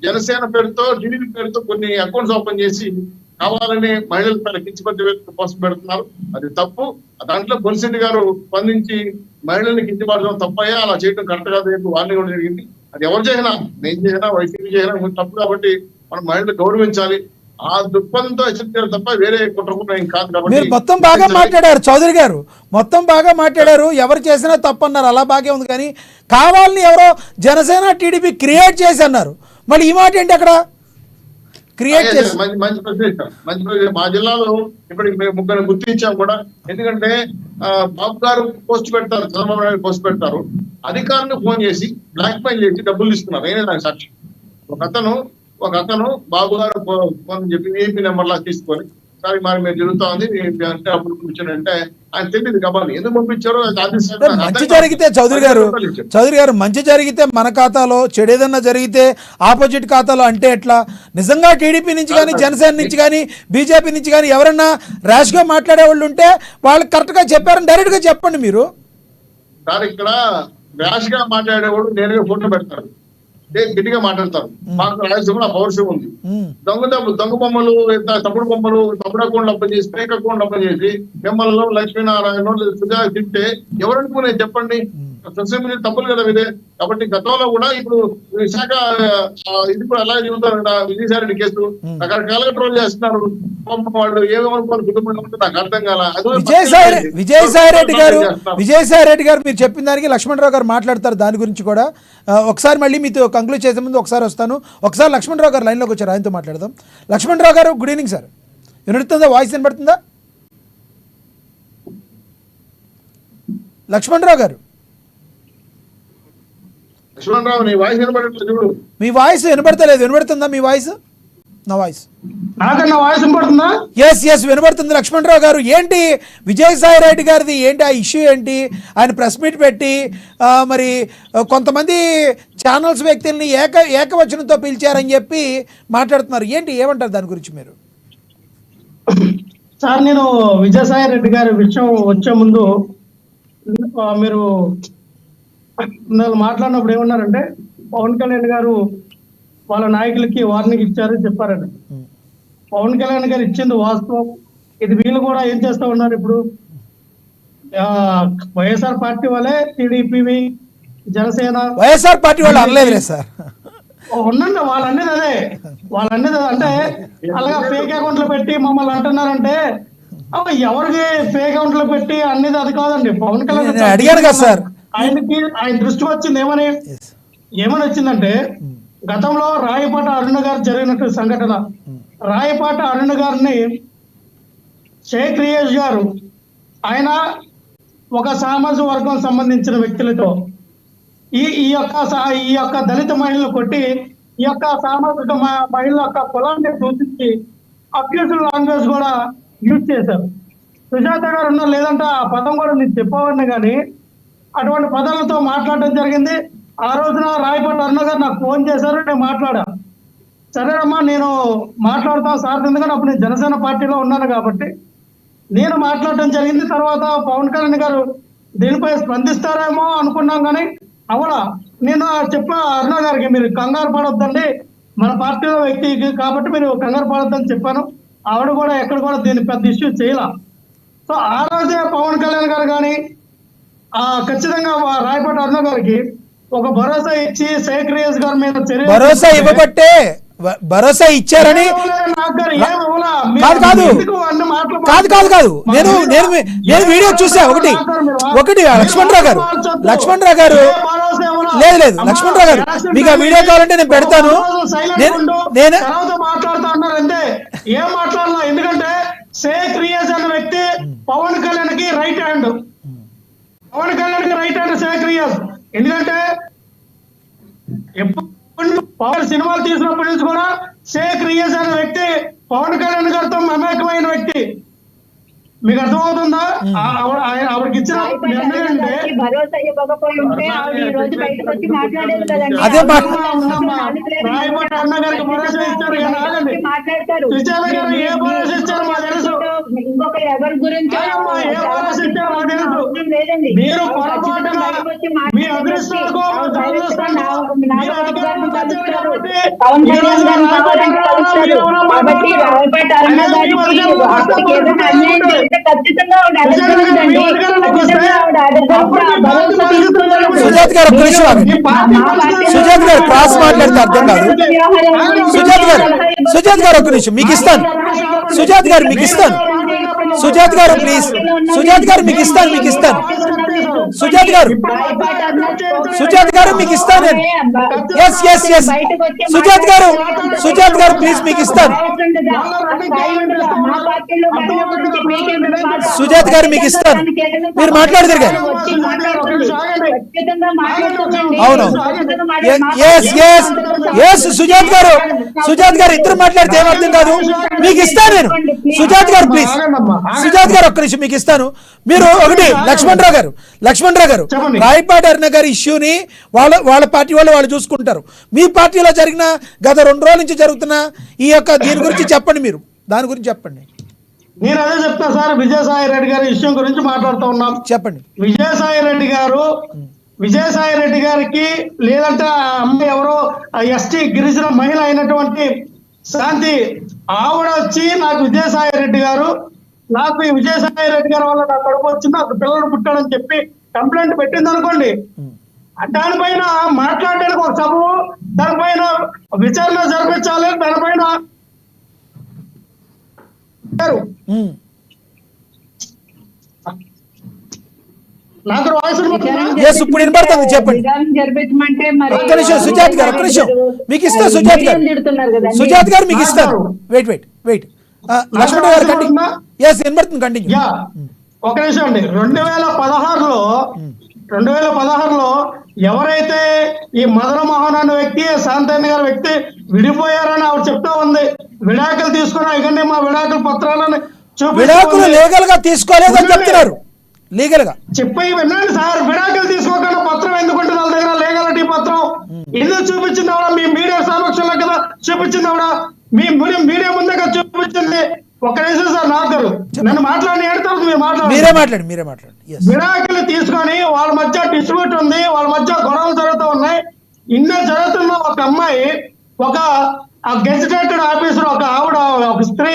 జనసేన పేరుతో, టీడీపీ పేరుతో కొన్ని అకౌంట్స్ ఓపెన్ చేసి కావాలని మహిళల పైన కించపరిచే కోసం పెడుతున్నారు. అది తప్పు. దాంట్లో బొలిశెట్టి గారు స్పందించి మహిళల్ని కించపరచడం తప్పయ్యా, అలా చేయడం కరెక్ట్ కాదు, వార్నింగ్ కూడా జరిగింది. అది ఎవరు చేసినా, నేను చేసినా, వైసీపీ చేసినా తప్పు. కాబట్టి మనం మహిళలు గౌరవించాలి. ఆ దృక్పథంతో హెచ్చరించారు తప్ప వేరే కుట్రకుండా ఏం కాదు. కాబట్టి మీరు మొత్తం బాగా మాట్లాడారు చౌదరి గారు, మొత్తం బాగా మాట్లాడారు. ఎవరు చేసినా తప్పన్నారు, అలా బాగే ఉంది. కానీ కావాలని ఎవరో జనసేన, టీడీపీ క్రియేట్ చేసి అన్నారు. మళ్ళీ ఈ మాట ఏంటి అక్కడ క్రియేట్ చేసి? మంచి ప్రశ్న ఇచ్చాం. మంచి ప్రశ్న. మా జిల్లాలో ఇప్పటికి మేము 3 గుర్తించాం కూడా. ఎందుకంటే బాబు గారు పోస్ట్ పెడతారు, చంద్రబాబు నాయుడు పోస్ట్ పెడతారు, అధికారులు ఫోన్ చేసి బ్లాక్ మెయిల్ చేసి డబ్బులు ఇస్తున్నారు. నేనే దానికి సాక్షి. ఒక అతను బాబు గారు ఫోన్ చెప్పి ఏపీ నెంబర్ లా తీసుకొని సారీ మరి మీరు జరుగుతా ఉంది అంటే అప్పుడు కూర్చోనంటే ఆయన తెలియదు కాబట్టి ఎందుకు పంపించారో మంచి జరిగితే చౌదరి గారు మంచి జరిగితే మన ఖాతాలో, చెడు ఏదన్నా జరిగితే ఆపోజిట్ ఖాతాలో అంటే ఎట్లా? నిజంగా టీడీపీ నుంచి కానీ, జనసేన నుంచి కానీ, బీజేపీ నుంచి కానీ ఎవరన్నా ర్యాష్ గా మాట్లాడే వాళ్ళు ఉంటే వాళ్ళకి కరెక్ట్ గా చెప్పారని డైరెక్ట్ గా చెప్పండి మీరు. సార్ ఇక్కడ ర్యాష్ గా మాట్లాడేవాడు నేరుగా ఫోటో పెడతారు, గట్టిగా మాట్లాడతారు. మాకు రాయలసీమలో పౌరుషం ఉంది. దొంగ బొమ్మలు, తప్పుడు బొమ్మలు, తప్పుడు అకౌంట్ ఓపెన్ చేసి, ఫేక్ అకౌంట్ ఓపెన్ చేసి మిమ్మల్ని లక్ష్మీనారాయణ సుజా తింటే ఎవరనుకునే చెప్పండి? సోషల్ మీడియా తప్పులు కదా ఇదే. కాబట్టి గతంలో కూడా ఇప్పుడు విశాఖ ఇది కూడా అలాగే చెబుతారు కదా, విజయసాయి రెడ్డి కేసు రకరకాలుగా ట్రోల్ చేస్తున్నారు. వాళ్ళు ఏమనుకోవాలి కుటుంబం నాకు అర్థం కాల. విజయసాయి రెడ్డి గారు మీరు చెప్పిన దానికి లక్ష్మణరావు గారు మాట్లాడతారు దాని గురించి కూడా. ఒకసారి మళ్ళీ మీతో కంక్లూడ్ చేసే ముందు ఒకసారి వస్తాను. ఒకసారి లక్ష్మణరావు గారు లైన్లోకి వచ్చారు, ఆయనతో మాట్లాడదాం. లక్ష్మణరావు గారు గుడ్ ఈవినింగ్ సార్. వినడుతుందా? వాయిస్ వినబడుతుందా? లక్ష్మణరావు గారు నీ వాయిస్ వినబడట్లేదు. మీ వాయిస్ వినబడతలేదు. వినబడుతుందా మీ వాయిస్? నా వాయిస్ ఎస్ వినబడుతుంది. లక్ష్మణరావు గారు ఏంటి విజయసాయి రెడ్డి గారిది ఏంటి ఆ ఇష్యూ ఏంటి? ఆయన ప్రెస్ మీట్ పెట్టి మరి కొంతమంది ఛానల్స్ వ్యక్తుల్ని ఏకవచనంతో పిలిచారని చెప్పి మాట్లాడుతున్నారు. ఏంటి, ఏమంటారు దాని గురించి మీరు? సార్ నేను విజయసాయి రెడ్డి గారి విషయం వచ్చే ముందు మీరు మాట్లాడినప్పుడు ఏమన్నారంటే పవన్ కళ్యాణ్ గారు వాళ్ళ నాయకులకి వార్నింగ్ ఇచ్చారని చెప్పారండి. పవన్ కళ్యాణ్ గారు ఇచ్చింది వాస్తవం. ఇది వీళ్ళు కూడా ఏం చేస్తా ఉన్నారు ఇప్పుడు? వైఎస్ఆర్ పార్టీ వాళ్ళే టీడీపీ, జనసేన, వైఎస్ఆర్ పార్టీ వాళ్ళు అనలేదు సార్. ఉండండి, వాళ్ళన్నది అదే. అంటే అలాగా ఫేక్ అకౌంట్లు పెట్టి మమ్మల్ని అంటున్నారంటే ఎవరికి ఫేక్ అకౌంట్లు పెట్టి అనేది అది కాదండి. పవన్ కళ్యాణ్ అడిగారు కదా సార్, ఆయన దృష్టికి వచ్చింది ఏమని వచ్చిందంటే గతంలో రాయపాట అరుణ గారు జరిగినట్టు సంఘటన. రాయపాట అరుణ గారిని షేక్ రియాజ్ గారు ఆయన ఒక సామాజిక వర్గం సంబంధించిన వ్యక్తులతో ఈ యొక్క దళిత మహిళలు కొట్టి ఈ యొక్క సామాజిక మహిళల యొక్క కులాన్ని సూచించి అబ్యూసివ్ లాంగ్వేజ్ కూడా యూజ్ చేశారు. సుజాత గారు ఉన్నారు, లేదంటే ఆ పదం కూడా నేను చెప్పేవాడిని కానీ అటువంటి పదాలతో మాట్లాడడం జరిగింది. ఆ రోజున రాయపాట అరుణ గారు నాకు ఫోన్ చేశారు, నేను మాట్లాడా. సరేనమ్మా నేను మాట్లాడతాను సార్, ఎందుకంటే అప్పుడు నేను జనసేన పార్టీలో ఉన్నాను కాబట్టి నేను మాట్లాడటం జరిగింది. తర్వాత పవన్ కళ్యాణ్ గారు దీనిపై స్పందిస్తారేమో అనుకున్నాం కానీ అవలా. నేను చెప్పా అరుణ గారికి మీరు కంగారు పడొద్దండి, మన పార్టీలో వ్యక్తికి కాబట్టి మీరు కంగారు పడొద్దని చెప్పాను. ఆవిడ కూడా ఎక్కడ కూడా దీన్ని పెద్ద ఇష్యూ చేయాల. సో ఆ రోజే పవన్ కళ్యాణ్ గారు కానీ ఖచ్చితంగా రాయపాట అరుణ గారికి ఒక భరోసా ఇచ్చి షేక్ రియాజ్ గారి మీద భరోసా ఇవ్వబట్టే భరోసా ఇచ్చారని కాదు నేను వీడియో చూసా. ఒకటి లక్ష్మణరావు గారు లేదు లక్ష్మణరావు గారు మీకు ఆ వీడియో కావాలంటే నేను పెడతాను. నేను మాట్లాడుతున్నారు ఏం మాట్లాడాల, ఎందుకంటే షేక్ రియాజ్ అనే వ్యక్తి పవన్ కళ్యాణ్ కి రైట్ హ్యాండ్. షేక్ రియాజ్ ఎందుకంటే ఎప్పుడు పవన్ సినిమాలు తీసినప్పటి నుంచి కూడా షేక్ రియాజ్ అనే వ్యక్తి పవన్ కళ్యాణ్ గారితో మమేకమైన వ్యక్తి. మీకు అర్థమవుతుందా? ఆవిడకి ఇచ్చిన రాయపాట అన్న గారికి భరోసా ఇచ్చారు. ఏ భరోసా ఇచ్చారు మా తెలుసు, ఏ భరోసా ఇచ్చారు మా తెలుసు. మీరు పొరపాటున మీ అదృష్టాలకు మీరు అధికారులు కాబట్టి సుజాత్ గారు సుజాత్ గారు క్రాస్ మాట్లాడితే అర్థం కాదు. సుజాత్ గారు ఒక నిమిషం మీకు ఇస్తాను. సుజాత్ గారు మీకు ఇస్తాను. సుజాత్ గారు ప్లీజ్, సుజాత్ గారు మీకు ఇస్తాను. సుజాత్ గారు సుజాత్ గారు మీకు ఇస్తాను నేను. ఎస్ ఎస్ ఎస్ సుజాత్ గారు ప్లీజ్ మీకు ఇస్తాను. సుజాత్ గారు మీకు ఇస్తాను, మీరు మాట్లాడతారు గారు. అవునవును ఎస్ ఎస్ ఎస్ సుజాత్ గారు ఇద్దరు మాట్లాడితే ఏమర్థం కాదు. మీకు ఇస్తాను నేను. సుజాత్ గారు ప్లీజ్, సుజాత్ గారు ఒక్క నిమిషం మీకు ఇస్తాను. మీరు ఒకటి లక్ష్మణరావు గారు రాయపాటి అరుణ గారి ఇష్యూని వాళ్ళ పార్టీ వాళ్ళు చూసుకుంటారు. మీ పార్టీలో జరిగిన గత 2 రోజుల నుంచి జరుగుతున్న ఈ యొక్క దీని గురించి చెప్పండి, మీరు దాని గురించి చెప్పండి. నేను అదే చెప్తా సార్. విజయసాయి రెడ్డి గారి విషయం గురించి మాట్లాడుతూ ఉన్నాం. చెప్పండి. విజయసాయి రెడ్డి గారికి లేదంటే ఆ అమ్మాయి ఎవరో ఎస్టీ గిరిజన మహిళ అయినటువంటి శాంతి ఆవిడ వచ్చి నాకు విజయసాయి రెడ్డి గారు వల్ల నా కడుపు వచ్చి నాకు పిల్లలు పుట్టాడని చెప్పి కంప్లైంట్ పెట్టింది అనుకోండి, దానిపైన మాట్లాడడానికి ఒక సభ, దానిపైన విచారణ జరిపించాలి, దానిపైన నాకు వాయిస్ ఇప్పుడు వినపడుతుంది, చెప్పండి. ఒక్క నిమిషం సుజాత్ గారు, ఒక్క నిమిషం మీకు ఇస్తా. సుజాత్ గారు మీకు ఇస్తారు. వెయిట్ లక్ష్మణ్ గారు కంటిన్యూ. ఎస్ వినపడుతుంది, కంటిన్యూ. ఒక నిమిషం అండి. 2016లో ఎవరైతే ఈ మదన మోహన్ అనే వ్యక్తి, శాంతయ్య గారి వ్యక్తి విడిపోయారని ఆవిడ చెప్తా ఉంది. విడాకులు తీసుకున్నా ఇకండి మా విడాకుల పత్రాలను విడాకులు లీగల్ గా తీసుకోలేదని చెప్తున్నారు. లీగల్ గా చెప్పి వినండి సార్. విడాకులు తీసుకోకుండా పత్రం ఎందుకుంటుంది వాళ్ళ దగ్గర? లీగాలిటీ పత్రం ఎందుకు చూపించింది ఆవిడ? మీ మీడియా సమక్షంలో కదా చూపించింది ఆవిడ. మీ మీడియా ముందే కదా చూపించింది. ఒక్క నిమిషం సార్, నాకు నన్ను మాట్లాడి ఏడుతారు. మీరే మాట్లాడండి. విడాకులు తీసుకొని వాళ్ళ మధ్య డిస్ప్యూట్ ఉంది, వాళ్ళ మధ్య గొడవలు జరుగుతూ ఉన్నాయి. ఇన్న జరుగుతున్న ఒక అమ్మాయి, ఒక గెజిటేటెడ్ ఆఫీసర్, ఒక ఆవిడ, ఒక స్త్రీ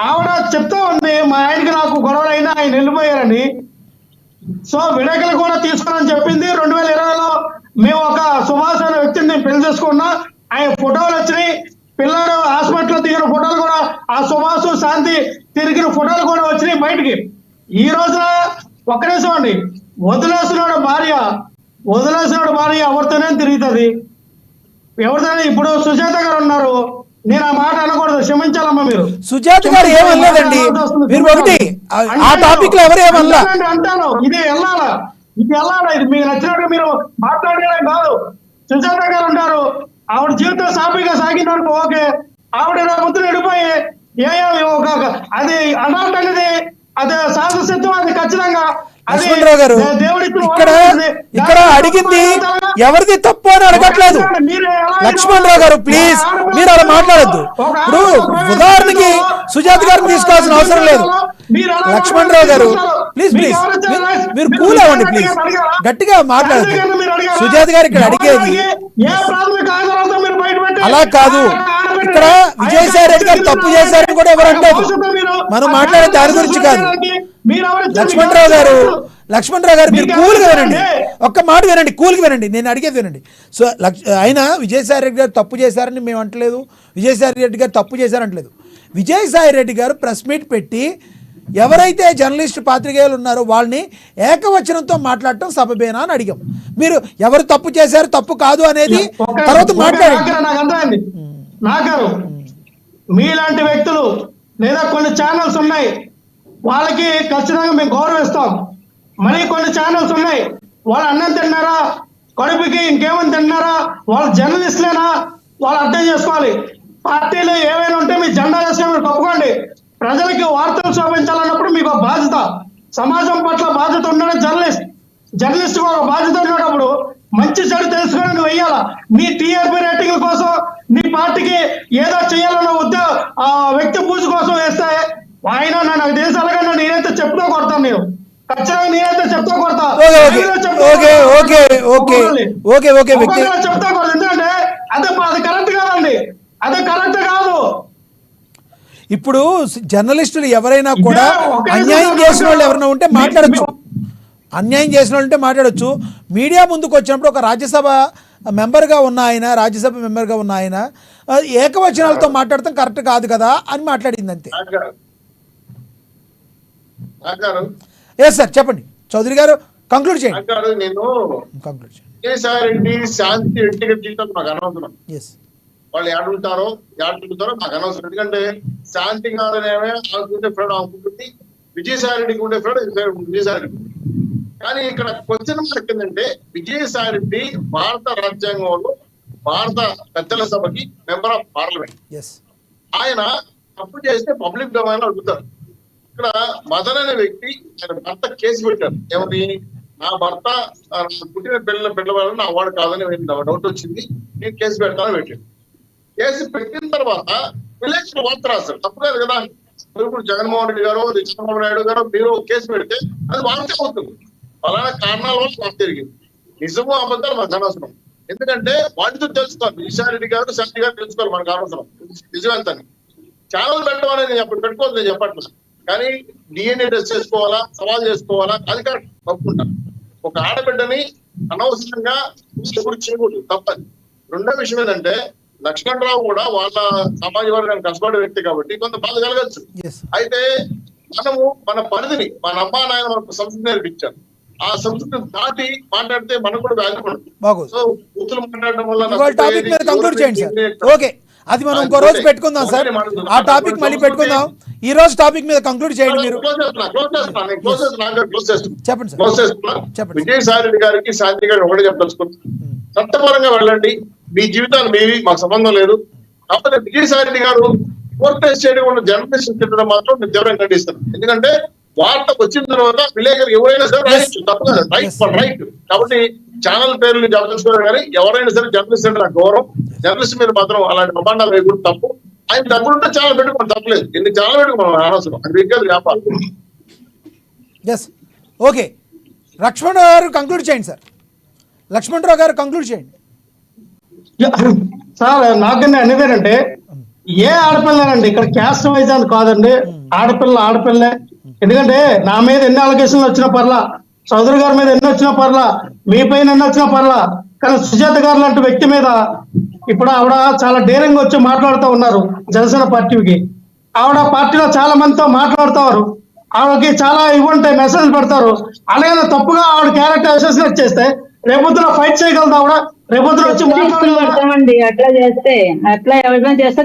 ఆవిడ చెప్తా ఉంది మా ఆయనకి నాకు గొడవలు అయినా ఆయన వెళ్ళిపోయారని. సో విడాకులు కూడా తీసుకోనని చెప్పింది. 2020లో మేము ఒక సుభాష్ అనే వ్యక్తిని పెళ్లి చేసుకున్నా, ఆయన ఫోటోలు వచ్చినాయి. పిల్లలు హాస్పిటల్లో దిగిన ఫోటోలు కూడా, ఆ సుభాష్ శాంతి తిరిగిన ఫోటోలు కూడా వచ్చినాయి బయటికి. ఈ రోజున ఒక్క నిమిషం అండి. వదిలేసినాడు భార్య ఎవరితోనే తిరుగుతుంది, ఎవరితోనే. ఇప్పుడు సుజాత గారు ఉన్నారు, నేను ఆ మాట అనకూడదు, క్షమించాలమ్మా. మీరు సుజాత గారు ఏమనలేదండి, మీరు ఒకటి ఆ టాపిక్ లో ఎవరు ఏమన్నా అంటాను. ఇది వెళ్ళాలా, ఇది మీకు నచ్చినట్టు మీరు మాట్లాడేయడం కాదు. సుజాత గారు ఉంటారు, ఆవిడ జీవితం సాఫీగా సాగిందనుకో ఓకే. ఆవిడ ముందు నడిపోయి అది అడాల్ట్ అనేది అది శాశ్వతం, అది ఖచ్చితంగా. లక్ష్మణరావు గారు ఇక్కడ అడిగింది ఎవరిది తప్పు అని అడగట్లేదు. లక్ష్మణరావు గారు ప్లీజ్ మీరు అలా మాట్లాడద్దు. ఇప్పుడు ఉదాహరణకి సుజాత గారిని తీసుకోవాల్సిన అవసరం లేదు. లక్ష్మణరావు గారు ప్లీజ్ మీరు కూల్ అవ్వండి, ప్లీజ్ గట్టిగా మాట్లాడద్దు. సుజాత గారు ఇక్కడ అడిగేది అలా కాదు. ఇక్కడ విజయసాయి రెడ్డి గారు తప్పు చేశారని కూడా ఎవరు అంటారు. మనం మాట్లాడే దాని గురించి కాదు. లక్ష్మణరావు గారు మీరు కూల్గా వినండి, ఒక్క మాట వినండి, కూల్గా వినండి, నేను అడిగేది వినండి. సో ఆయన విజయసాయి రెడ్డి గారు తప్పు చేశారని మేము అంటలేదు, విజయసాయి రెడ్డి గారు తప్పు చేశారంటలేదు. విజయసాయి రెడ్డి గారు ప్రెస్ మీట్ పెట్టి ఎవరైతే జర్నలిస్ట్ పాత్రికేయులు ఉన్నారో వాళ్ళని ఏకవచనంతో మాట్లాడటం సబబేనా అని అడిగాం. మీరు ఎవరు తప్పు చేశారు తప్పు కాదు అనేది తర్వాత మాట్లాడండి. నాగారు మీలాంటి వ్యక్తులు లేదా కొన్ని ఛానల్స్ ఉన్నాయి, వాళ్ళకి ఖచ్చితంగా మేము గౌరవిస్తాం. మరి కొన్ని ఛానల్స్ ఉన్నాయి, వాళ్ళు అన్నం తిన్నారా, కడుపుకి ఇంకేమని తిన్నారా, వాళ్ళు జర్నలిస్టులేనా, వాళ్ళు అర్థం చేసుకోవాలి. పార్టీలు ఏమైనా ఉంటే మీ జెండా వేసుకొని మీరు తప్పుకోండి. ప్రజలకి వార్తలు చూపించాలన్నప్పుడు మీకు ఒక బాధ్యత, సమాజం పట్ల బాధ్యత ఉండడం జర్నలిస్ట్ ఒక బాధ్యత ఉన్నప్పుడు మంచి చెడు తెలుసుకొని నువ్వు వెయ్యాలా. నీ టీఆర్పీ రేటింగ్ కోసం, నీ పార్టీకి ఏదో చేయాలన్న వ్యక్తి పూజ కోసం వేస్తే ఆయన నాకు తెలిసి అలాగన్నా నేనైతే చెప్తూ కొడతాను. నేను ఖచ్చితంగా నేనైతే చెప్తూ కొడతా, చెప్తా కొడతా. ఎందుకంటే అది కరెక్ట్ కాదండి, అదే కరెక్ట్ కాదు. ఇప్పుడు జర్నలిస్టులు ఎవరైనా కూడా అన్యాయం చేసిన వాళ్ళు ఎవరైనా ఉంటే మాట్లాడచ్చు, మీడియా ముందుకు వచ్చినప్పుడు ఒక రాజ్యసభ మెంబర్గా ఉన్న ఆయన ఏకవచనాలతో మాట్లాడటం కరెక్ట్ కాదు కదా అని మాట్లాడింది అంతే. ఎస్ సార్ చెప్పండి. చౌదరి గారు కంక్లూడ్ చేయండి. అంటారు నేను కంక్లూడ్ చేయండి. విజయసాయిరెడ్డి శాంతి వ్యక్తిగత జీవితం నాకు అనవసరం. ఎస్ వాళ్ళు ఏడుంటారో ఏడుంటారో నాకు అనవసరం. ఎందుకంటే శాంతి గారునేమే ఆకుంటే ఫ్రెండ్ ఆకుంటుంది, విజయసాయిరెడ్డికి ఉండే ఫ్రెండ్ విజయసాయిరెడ్డి. కానీ ఇక్కడ క్వశ్చన్ మార్క్ ఏంటంటే విజయసాయిరెడ్డి భారత రాజ్యాంగంలో భారత పెద్దల సభకి మెంబర్ ఆఫ్ పార్లమెంట్. ఎస్ ఆయన తప్పు చేస్తే పబ్లిక్ డొమైన్ అడుగుతారు. ఇక్కడ మదన్ అనే వ్యక్తి ఆయన భర్త కేసు పెట్టారు. ఏమని, నా భర్త పుట్టిన పిల్లల వల్ల నా వాడు కాదని డౌట్ వచ్చింది, నేను కేసు పెడతానని పెట్టాను. కేసు పెట్టిన తర్వాత విలేకరులు వార్త రాస్తారు. తప్పు కాదు కదా. ఇప్పుడు జగన్మోహన్ రెడ్డి గారు, చంద్రబాబు నాయుడు గారు మీరు కేసు పెడితే అది వార్త అవుతుంది. అలానే కారణాల వల్ల వార్త జరిగింది. నిజము అబద్ధాలు మనకు అనవసరం. ఎందుకంటే వాటితో తెలుసుకోవాలి. విజయసాయిరెడ్డి గారు, శాంతి గారు తెలుసుకోవాలి మనకు అనవసరం నిజమేంతని. ఛానల్ పెట్టడం అనేది నేను అప్పుడు పెట్టుకోవద్దు, నేను చెప్పట్లేదు. కానీ డిఎన్ఏ టెస్ట్ చేసుకోవాలా, సవాల్ చేసుకోవాలా, అది కరెక్ట్ తప్పుకుంటాను. ఒక ఆడబిడ్డని అనవసరంగా ఎప్పుడు చేయకూడదు, తప్పది. రెండో విషయం ఏంటంటే లక్ష్మణరావు కూడా వాళ్ళ సమాజ వర్గాన్ని కష్టపడే వ్యక్తి కాబట్టి కొంత బాధ కలగచ్చు. అయితే మనము మన పరిధిని, మన అమ్మా నాయన మనకు సంస్కృతి నేర్పించారు. ఆ సంస్కృతిని దాటి మాట్లాడితే మనకు కూడా వాల్యూ ఉండదు. సో కూతురు మాట్లాడడం వల్ల టాపిక్ మీద కంక్లూడ్ చేయండి సార్. ఓకే, అది మనం ఇంకో రోజు పెట్టుకుందాం సార్. ఆ టాపిక్ మళ్ళీ పెట్టుకుందాం. ఈ రోజు టాపిక్ మీద కంక్లూడ్ చేయండి మీరు. చెప్పండి సార్. విజయసాయిరెడ్డి గారికి, శాంతి గారికి ఒకటే చెప్పదలుచుకుంటాం, చట్టపరంగా వెళ్ళండి, మీ జీవితాలు మీవి, మాకు సంబంధం లేదు. కాకపోతే విజయసాయిరెడ్డి గారు కోర్టేజ్ చేయడం జర్నలిస్ట్ చెప్పడం మాత్రం నేను తీవ్రంగా ఖండిస్తాను. ఎందుకంటే వార్త వచ్చిన తర్వాత విలేకరు ఎవరైనా సరే రాయొచ్చు, తప్పు కాదు, రైట్. కాబట్టి ఛానల్ పేర్లు చెప్పదలుచుకోవాలి. కానీ ఎవరైనా సరే జర్నలిస్ట్ అంటే నాకు గౌరవం. జర్నలిస్ట్ మీద మాత్రం అలాంటి ప్రమాణాలు వేయకూడదు, తప్పు. ఆయన తప్పుంటే ఛానల్ పెట్టుకోండి, తప్పలేదు. ఎన్ని ఛానల్ పెట్టుకోండి అనవసరం, అది విద్యార్థి వ్యాపారం. Yes, okay. లక్ష్మణరావు గారు కంక్లూడ్ చేయండి సార్. లక్ష్మణరావు గారు కంక్లూడ్ చేయండి సార్. నాకన్నా అనేదేనంటే ఏ ఆడపిల్లనండి, ఇక్కడ క్యాస్ట్ వైజ్ అని కాదండి, ఆడపిల్లే. ఎందుకంటే నా మీద ఎన్ని అలిగేషన్లు వచ్చినా పర్లా, చౌదరి గారి మీద ఎన్ని వచ్చినా పర్లా, మీ పైన ఎన్ని వచ్చినా పర్లా, కానీ సుజాత గారు లాంటి వ్యక్తి మీద ఇప్పుడు ఆవిడ చాలా డేరింగ్ వచ్చి మాట్లాడుతూ ఉన్నారు జనసేన పార్టీకి. ఆవిడ పార్టీలో చాలా మందితో మాట్లాడుతారు, ఆవిడకి చాలా ఇవ్వంటాయి, మెసేజ్ పెడతారు. అలాగే తప్పుగా ఆవిడ క్యారెక్టర్ అసోసియేట్ చేస్తే రేపొద్దున ఫైట్ చేయగలదు ఆవిడ. రేపొద్దున వచ్చి మాట్లాడతామండి. అట్లా చేస్తే, అట్లా ఎవరైనా చేస్తే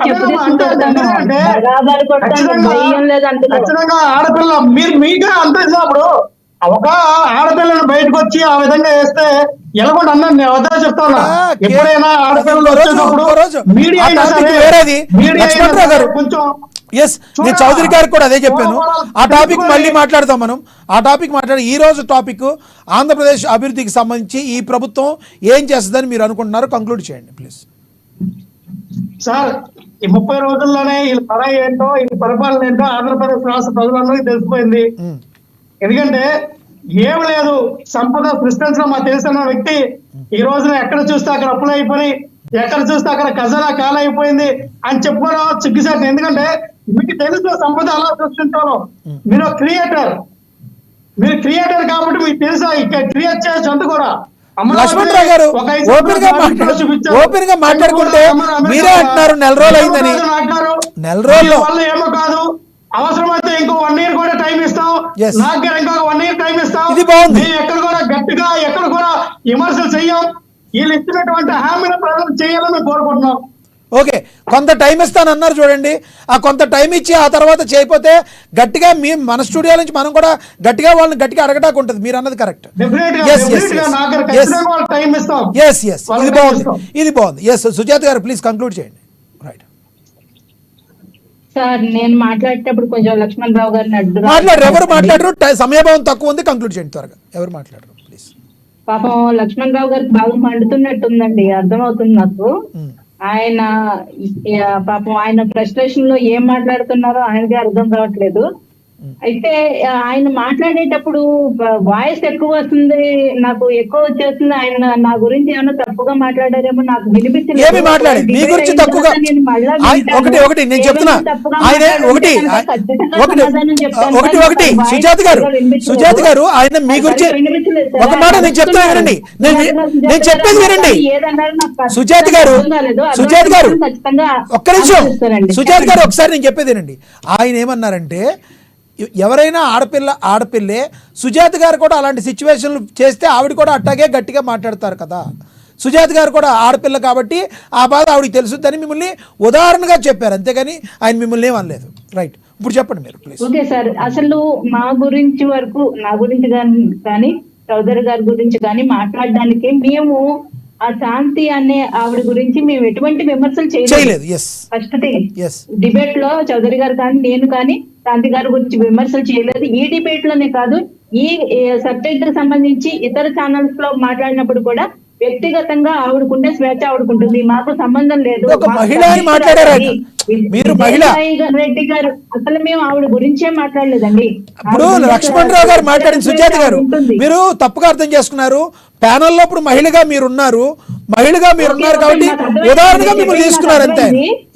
ఖచ్చితంగా ఆడపిల్ల మీరు మీకే అంతేసినప్పుడు ఒక ఆడపిల్లని బయటకు వచ్చి ఆ విధంగా వేస్తే ఎలాగొండ అన్నాను. నేను వద్దా చెప్తా ఉన్నా, ఎప్పుడైనా ఆడపిల్లలు వచ్చేటప్పుడు మీడియా అయినా సరే కొంచెం. ఎస్, నేను చౌదరి గారికి కూడా అదే చెప్పాను. ఆ టాపిక్ మళ్ళీ మాట్లాడతాం మనం. ఆ టాపిక్ మాట్లాడి ఈ రోజు టాపిక్ ఆంధ్రప్రదేశ్ అభివృద్ధికి సంబంధించి ఈ ప్రభుత్వం ఏం చేస్తుందని మీరు అనుకుంటున్నారు, కంక్లూడ్ చేయండి ప్లీజ్. సార్, ఈ 30 రోజుల్లోనే ఈ పరాయి ఏంటో, ఈ పరిపాలన ఏంటో ఆంధ్రప్రదేశ్ రాష్ట్ర ప్రజలందరికీ తెలిసిపోయింది. ఎందుకంటే ఏం లేదు, సంపద సృష్టించడం మాకు తెలిసిన వ్యక్తి ఈ రోజున ఎక్కడ చూస్తే అక్కడ అప్పులు అయిపోయి, ఎక్కడ చూస్తే అక్కడ ఖజానా కాలైపోయింది అని చెప్పుకోవడం సిగ్గుసేట. ఎందుకంటే మీకు తెలుసు సంపద ఎలా సృష్టించాలో. మీరు క్రియేటర్ కాబట్టి మీకు తెలుసా క్రియేట్ చేయొచ్చు అంత కూడా. లక్ష్మణరావు గారు ఓపెన్ గా మాట్లాడుకుంటే మీరే అంటున్నారు నెల రోజులు అయిందని. నెల రోజుల్లో వల్ల ఏమో కాదు, అవసరమైతే ఇంకో 1 year కూడా టైం ఇస్తాం, నాకు ఇంకొక 1 year టైం ఇస్తాం. ఇది బాగుంది. ఎక్కడ కూడా గట్టిగా ఎక్కడ కూడా విమర్శలు చెయ్యం. వీళ్ళు ఇచ్చినటువంటి హామీల ప్రజలు చేయాలని కోరుకుంటున్నాం. ఓకే, కొంత టైం ఇస్తానన్నారు చూడండి. ఆ కొంత టైం ఇచ్చి ఆ తర్వాత చేయకపోతే గట్టిగా మన స్టూడియో నుంచి మనం కూడా గట్టిగా వాళ్ళని గట్టిగా అడగడానికి ఉంటుంది. మీరు అన్నది కరెక్ట్. ఇది బాగుంది. ఎస్, సుజాత గారు ప్లీజ్ కంక్లూడ్ చేయండి. రైట్ సార్, నేను మాట్లాడేటప్పుడు కొంచెం లక్ష్మణరావు గారిని మాట్లాడరు. ఎవరు మాట్లాడరు, సమయభావం తక్కువ ఉంది, కంక్లూడ్ చేయండి త్వరగా. ఎవరు మాట్లాడరు ప్లీజ్. పాపం లక్ష్మణరావు గారికి బాగా మండుతున్నట్టుందండి, అర్థమవుతుంది నాకు. ఆయన పాపం ఆయన ఫ్రస్ట్రేషన్ లో ఏం మాట్లాడుతున్నారో ఆయనకే అర్థం కావట్లేదు. అయితే ఆయన మాట్లాడేటప్పుడు వాయిస్ ఎక్కువ వస్తుంది, నాకు ఎక్కువ వచ్చేస్తుంది. ఆయన నా గురించి ఏమైనా తప్పుగా మాట్లాడారేమో నాకు వినిపించలేదు. ఏమి మాట్లాడేది మీ గురించి తక్కువగా? ఒకటి నేను చెప్తున్నా, ఆయన ఒకటి సుజాత గారు ఆయన మీ గురించి ఒక మాట నేను చెప్తున్నా వినండి. నేను చెప్పేది వినండి. సుజాత గారు ఒక్క నిమిషం. సుజాత గారు ఒకసారి నేను చెప్పేది వినండి. ఆయన ఏమన్నారంటే ఎవరైనా ఆడపిల్లే సుజాత గారు కూడా అలాంటి సిచ్యువేషన్లు చేస్తే ఆవిడ కూడా అట్టాగే గట్టిగా మాట్లాడతారు కదా. సుజాత గారు కూడా ఆడపిల్ల కాబట్టి ఆ బాధ ఆవిడకి తెలుసుద్దని మిమ్మల్ని ఉదాహరణగా చెప్పారు, అంతేగాని ఆయన మిమ్మల్ని ఏమనలేదు. రైట్, ఇప్పుడు చెప్పండి మీరు ప్లీజ్. ఓకే సార్, అసలు మా గురించి వరకు నా గురించి కానీ చౌదరి గారి గురించి కానీ మాట్లాడడానికి మేము ఆ శాంతి అనే ఆవిడ గురించి మేము ఎటువంటి విమర్శలు చేయలేదు. ఫస్ట్ డిబేట్ లో చౌదరి గారు కానీ నేను కానీ శాంతి గారి గురించి విమర్శలు చేయలేదు. ఈ డిబేట్ లోనే కాదు, ఈ సబ్జెక్ట్ కి సంబంధించి ఇతర ఛానల్స్ లో మాట్లాడినప్పుడు కూడా వ్యక్తిగతంగా ఆవిడకుండే స్వేచ్ఛ ఆవిడకుంటుంది, మాకు సంబంధం లేదు. రెడ్డి గారు అసలు మేము ఆవిడ గురించే మాట్లాడలేదండి. ఇప్పుడు లక్ష్మణరావు గారు మాట్లాడిన సుజాత గారు మీరు తప్పుగా అర్థం చేసుకున్నారు. ప్యానెల్లో ఇప్పుడు మహిళగా మీరున్నారు కాబట్టి ఉదాహరణగా మిమ్మల్ని తీసుకున్నారు అంతే,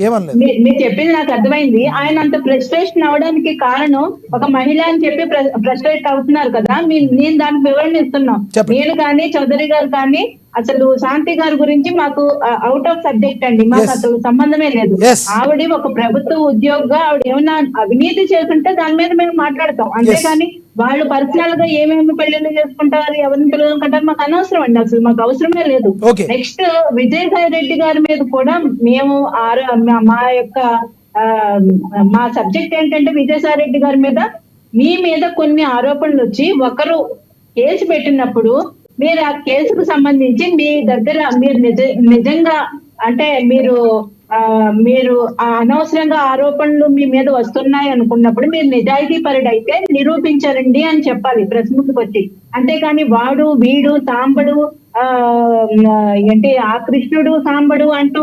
ఏమనలేదు. మీరు చెప్పింది నాకు అర్థమైంది. ఆయన అంత ఫ్రస్ట్రేషన్ అవడానికి కారణం ఒక మహిళ అని చెప్పి ఫ్రస్ట్రేట్ అవుతున్నారు కదా, నేను దానికి వివరణ ఇస్తున్నాం. నేను కానీ చౌదరి గారు కానీ అసలు శాంతి గారి గురించి మాకు అవుట్ ఆఫ్ సబ్జెక్ట్ అండి, మాకు అసలు సంబంధమే లేదు. ఆవిడ ఒక ప్రభుత్వ ఉద్యోగిగా ఆవిడ ఏమన్నా అవినీతి చేస్తుంటే దాని మీద మేము మాట్లాడతాం, అంతేగాని వాళ్ళు పర్సనల్ గా ఏమేమి పెళ్లిళ్ళు చేసుకుంటారు, ఎవరిని పిల్లలు కంటారు మాకు అనవసరం అండి, అసలు మాకు అవసరమే లేదు. నెక్స్ట్ విజయసాయి రెడ్డి గారి మీద కూడా మేము మా యొక్క మా సబ్జెక్ట్ ఏంటంటే విజయసాయి రెడ్డి గారి మీద మీ మీద కొన్ని ఆరోపణలు వచ్చి ఒకరు కేసు పెట్టినప్పుడు మీరు ఆ కేసుకు సంబంధించి మీ దగ్గర మీరు నిజంగా అంటే మీరు అనవసరంగా ఆరోపణలు మీ మీద వస్తున్నాయి అనుకున్నప్పుడు మీరు నిజాయితీ పరుడైతే నిరూపించారండి అని చెప్పాలి ప్రెస్ ముందుకు వచ్చి. అంతేకాని వాడు వీడు సాంబడు ఏంటి ఆ కృష్ణుడు సాంబడు అంటూ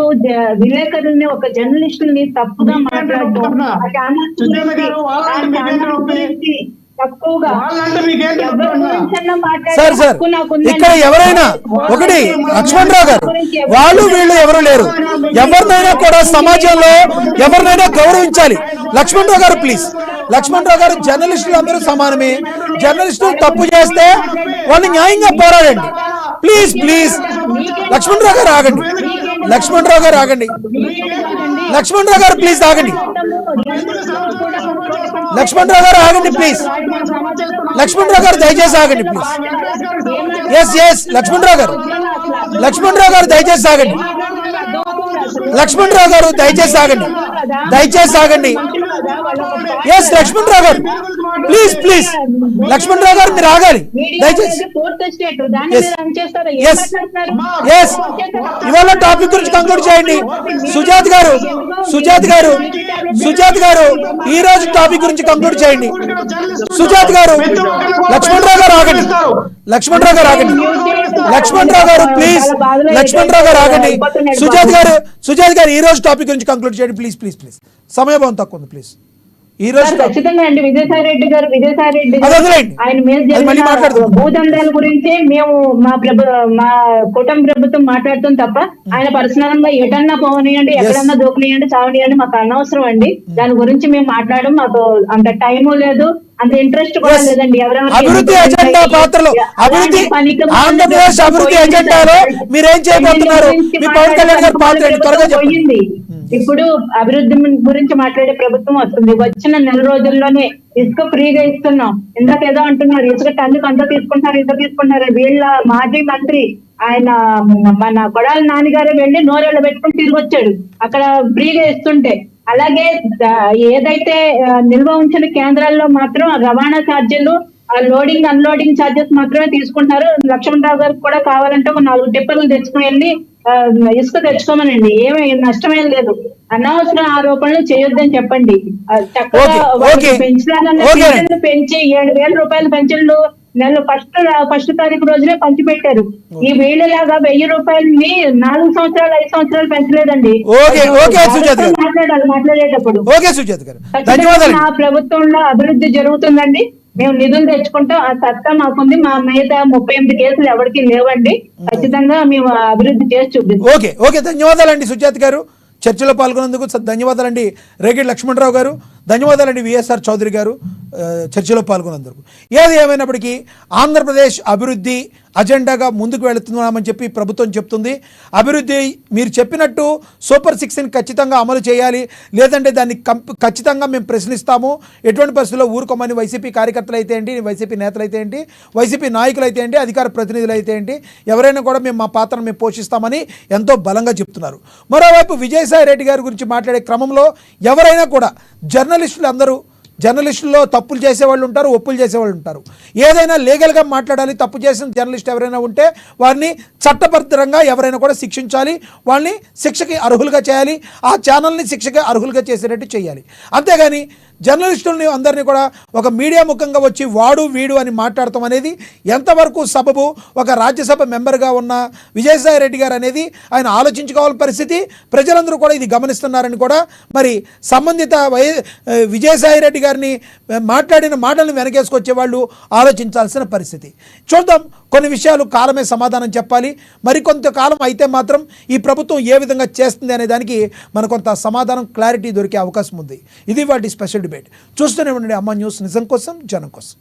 విలేకరుల్ని ఒక జర్నలిస్టుల్ని తప్పుగా మాట్లాడటం తక్కువగా. సార్ ఇక్కడ ఎవరైనా ఒకటి లక్ష్మణరావు గారు వాళ్ళు వీళ్ళు ఎవరు లేరు, ఎవరినైనా కూడా సమాజంలో ఎవరినైనా గౌరవించాలి. లక్ష్మణరావు గారు ప్లీజ్, లక్ష్మణరావు గారు జర్నలిస్టులు అందరూ సమానమే, జర్నలిస్టులు తప్పు చేస్తే వాళ్ళు న్యాయంగా పోరాడండి. ప్లీజ్ ప్లీజ్ లక్ష్మణరావు గారు ఆగండి, లక్ష్మణరావు గారు ఆగండి, లక్ష్మణరావు గారు ప్లీజ్ ఆగండి, లక్ష్మణరావు గారు ఆగండి ప్లీజ్, లక్ష్మణరావు గారు దయచేసి ఆగండి ప్లీజ్. ఎస్ లక్ష్మణరావు గారు దయచేసి ఆగండి, లక్ష్మణరావు గారు దయచేసి ఆగండి, దయచేసి ఆగండి. ఎస్ లక్ష్మణరావు గారు ప్లీజ్ లక్ష్మణరావు గారు మీరు ఆగాలి దయచేసి. ఎస్ ఇవాళ టాపిక్ గురించి కంక్లూడ్ చేయండి. సుజాత్ గారు ఈ రోజు టాపిక్ గురించి కంక్లూడ్ చేయండి. సుజాత్ గారు లక్ష్మణరావు గారు ఆగండి, లక్ష్మణరావు గారు ప్లీజ్, లక్ష్మణరావు గారు ఆగండి. సుజాత్ గారు ఈ రోజు టాపిక్ గురించి కంక్లూడ్ చేయండి ప్లీజ్. సమయభావం తక్కువ ఉంది ప్లీజ్. ఈ రోజు ఖచ్చితంగా అండి విజయసాయి రెడ్డి గారు ఆయన మీద భూదందాల గురించి మేము మా కుటుంబ ప్రభుత్వం మాట్లాడుతాం తప్ప ఆయన పర్సనల్ గా ఎటన్నా పోవనియండి, ఎక్కడన్నా దూకనియండి, చావనియండి మాకు అనవసరం అండి. దాని గురించి మేము మాట్లాడడం మాకు అంత టైము లేదు, అంత ఇంట్రెస్ట్ కూడా లేదండి. అభివృద్ధి ఎజెండా పాత్రలో ఆంధ్రప్రదేశ్ అభివృద్ధి ఎజెండాలో మీరేం చేయబోతున్నారు? మీ పవన్ కళ్యాణ్ గారి పాత్ర త్వరగా చెప్పండి. ఇప్పుడు అభివృద్ధి గురించి మాట్లాడే ప్రభుత్వం వస్తుంది. వచ్చిన నెల రోజుల్లోనే ఇసుక ఫ్రీగా ఇస్తున్నాం. ఇందాక ఏదో అంటున్నారు ఇసుక టన్నుకు అంత తీసుకుంటున్నారు. వీళ్ళ మాజీ మంత్రి ఆయన మన కొడాలి నాన్నగారే వెళ్ళి నోరెళ్ళ పెట్టుకుని తిరిగి వచ్చాడు అక్కడ ఫ్రీగా ఇస్తుంటే. అలాగే ఏదైతే నిల్వ ఉంచిన కేంద్రాల్లో మాత్రం రవాణా ఛార్జీలు, లోడింగ్ అన్లోడింగ్ ఛార్జెస్ మాత్రమే తీసుకుంటున్నారు. లక్ష్మణరావు గారికి కూడా కావాలంటే ఒక 4 టిప్పర్లు తెచ్చుకుని వెళ్ళి ఇసుక తెచ్చుకోమనండి, ఏమీ నష్టమేం లేదు. అనవసర ఆరోపణలు చేయొద్దని చెప్పండి. చక్కగా పెంచాలన్న పెంచి 7,000 రూపాయల పెన్షన్లు నెల ఫస్ట్ తారీఖు రోజునే పంచిపెట్టారు. ఈ వీళ్ళలాగా 1,000 రూపాయలని 4 సంవత్సరాలు 5 సంవత్సరాలు పెంచలేదండి. మాట్లాడేటప్పుడు నా ప్రభుత్వంలో అభివృద్ధి జరుగుతుందండి, మేము నిధులు తెచ్చుకుంటాం, ఆ సత్తా మాకుంది. మా మీద 38 కేసులు ఎవరికి లేవండి. ఖచ్చితంగా మేము అభివృద్ధి చేసి చూపిస్తాం. ఓకే ధన్యవాదాలండి సుజాత గారు, చర్చలో పాల్గొన్నందుకు ధన్యవాదాలండి. రేగిడి లక్ష్మణరావు గారు ధన్యవాదాలండి. విఎస్ఆర్ చౌదరి గారు చర్చలో పాల్గొన్నందుకు. ఏది ఏమైనప్పటికీ ఆంధ్రప్రదేశ్ అభివృద్ధి అజెండాగా ముందుకు వెళుతున్నామని చెప్పి ప్రభుత్వం చెప్తుంది. అభివృద్ధి మీరు చెప్పినట్టు సూపర్ 6ని ఖచ్చితంగా అమలు చేయాలి, లేదంటే దాన్ని ఖచ్చితంగా మేము ప్రశ్నిస్తాము, ఎటువంటి పరిస్థితుల్లో ఊరుకోమని వైసీపీ కార్యకర్తలు అయితే ఏంటి, వైసీపీ నేతలు అయితే ఏంటి, వైసీపీ నాయకులు అయితే ఏంటి, అధికార ప్రతినిధులు అయితే ఏంటి, ఎవరైనా కూడా మేము మా పాత్రను మేము పోషిస్తామని ఎంతో బలంగా చెప్తున్నారు. మరోవైపు విజయసాయి రెడ్డి గారి గురించి మాట్లాడే క్రమంలో ఎవరైనా కూడా జర్నలిస్టుల్లో తప్పులు చేసేవాళ్ళు ఉంటారు, ఒప్పులు చేసేవాళ్ళు ఉంటారు. ఏదైనా లీగల్గా మాట్లాడాలి. తప్పు చేసిన జర్నలిస్ట్ ఎవరైనా ఉంటే వారిని చట్టబద్ధంగా ఎవరైనా కూడా శిక్షించాలి, వాళ్ళని శిక్షకి అర్హులుగా చేయాలి, ఆ ఛానల్ని శిక్షకి అర్హులుగా చేసేటట్టు చేయాలి. అంతేగాని జర్నలిస్టుల్ని అందరినీ కూడా ఒక మీడియా ముఖంగా వచ్చి వాడు వీడు అని మాట్లాడటం అనేది ఎంతవరకు సబబు? ఒక రాజ్యసభ మెంబర్గా ఉన్న విజయసాయి రెడ్డి గారు అనేది ఆయన ఆలోచించుకోవాల్సిన పరిస్థితి. ప్రజలందరూ కూడా ఇది గమనిస్తున్నారని కూడా మరి సంబంధిత విజయసాయి రెడ్డి గారిని మాట్లాడిన మాటలను వెనకేసుకొచ్చే వాళ్ళు ఆలోచించాల్సిన పరిస్థితి. చూద్దాం, కొన్ని విషయాలు కాలమే సమాధానం చెప్పాలి. మరికొంతకాలం అయితే మాత్రం ఈ ప్రభుత్వం ఏ విధంగా చేస్తుంది అనే దానికి మనకు కొంత సమాధానం, క్లారిటీ దొరికే అవకాశం ఉంది. ఇది వాటి స్పెషల్ డిబేట్. చూస్తూనే ఉండండి అమ్మ న్యూస్, నిజం కోసం జనం కోసం.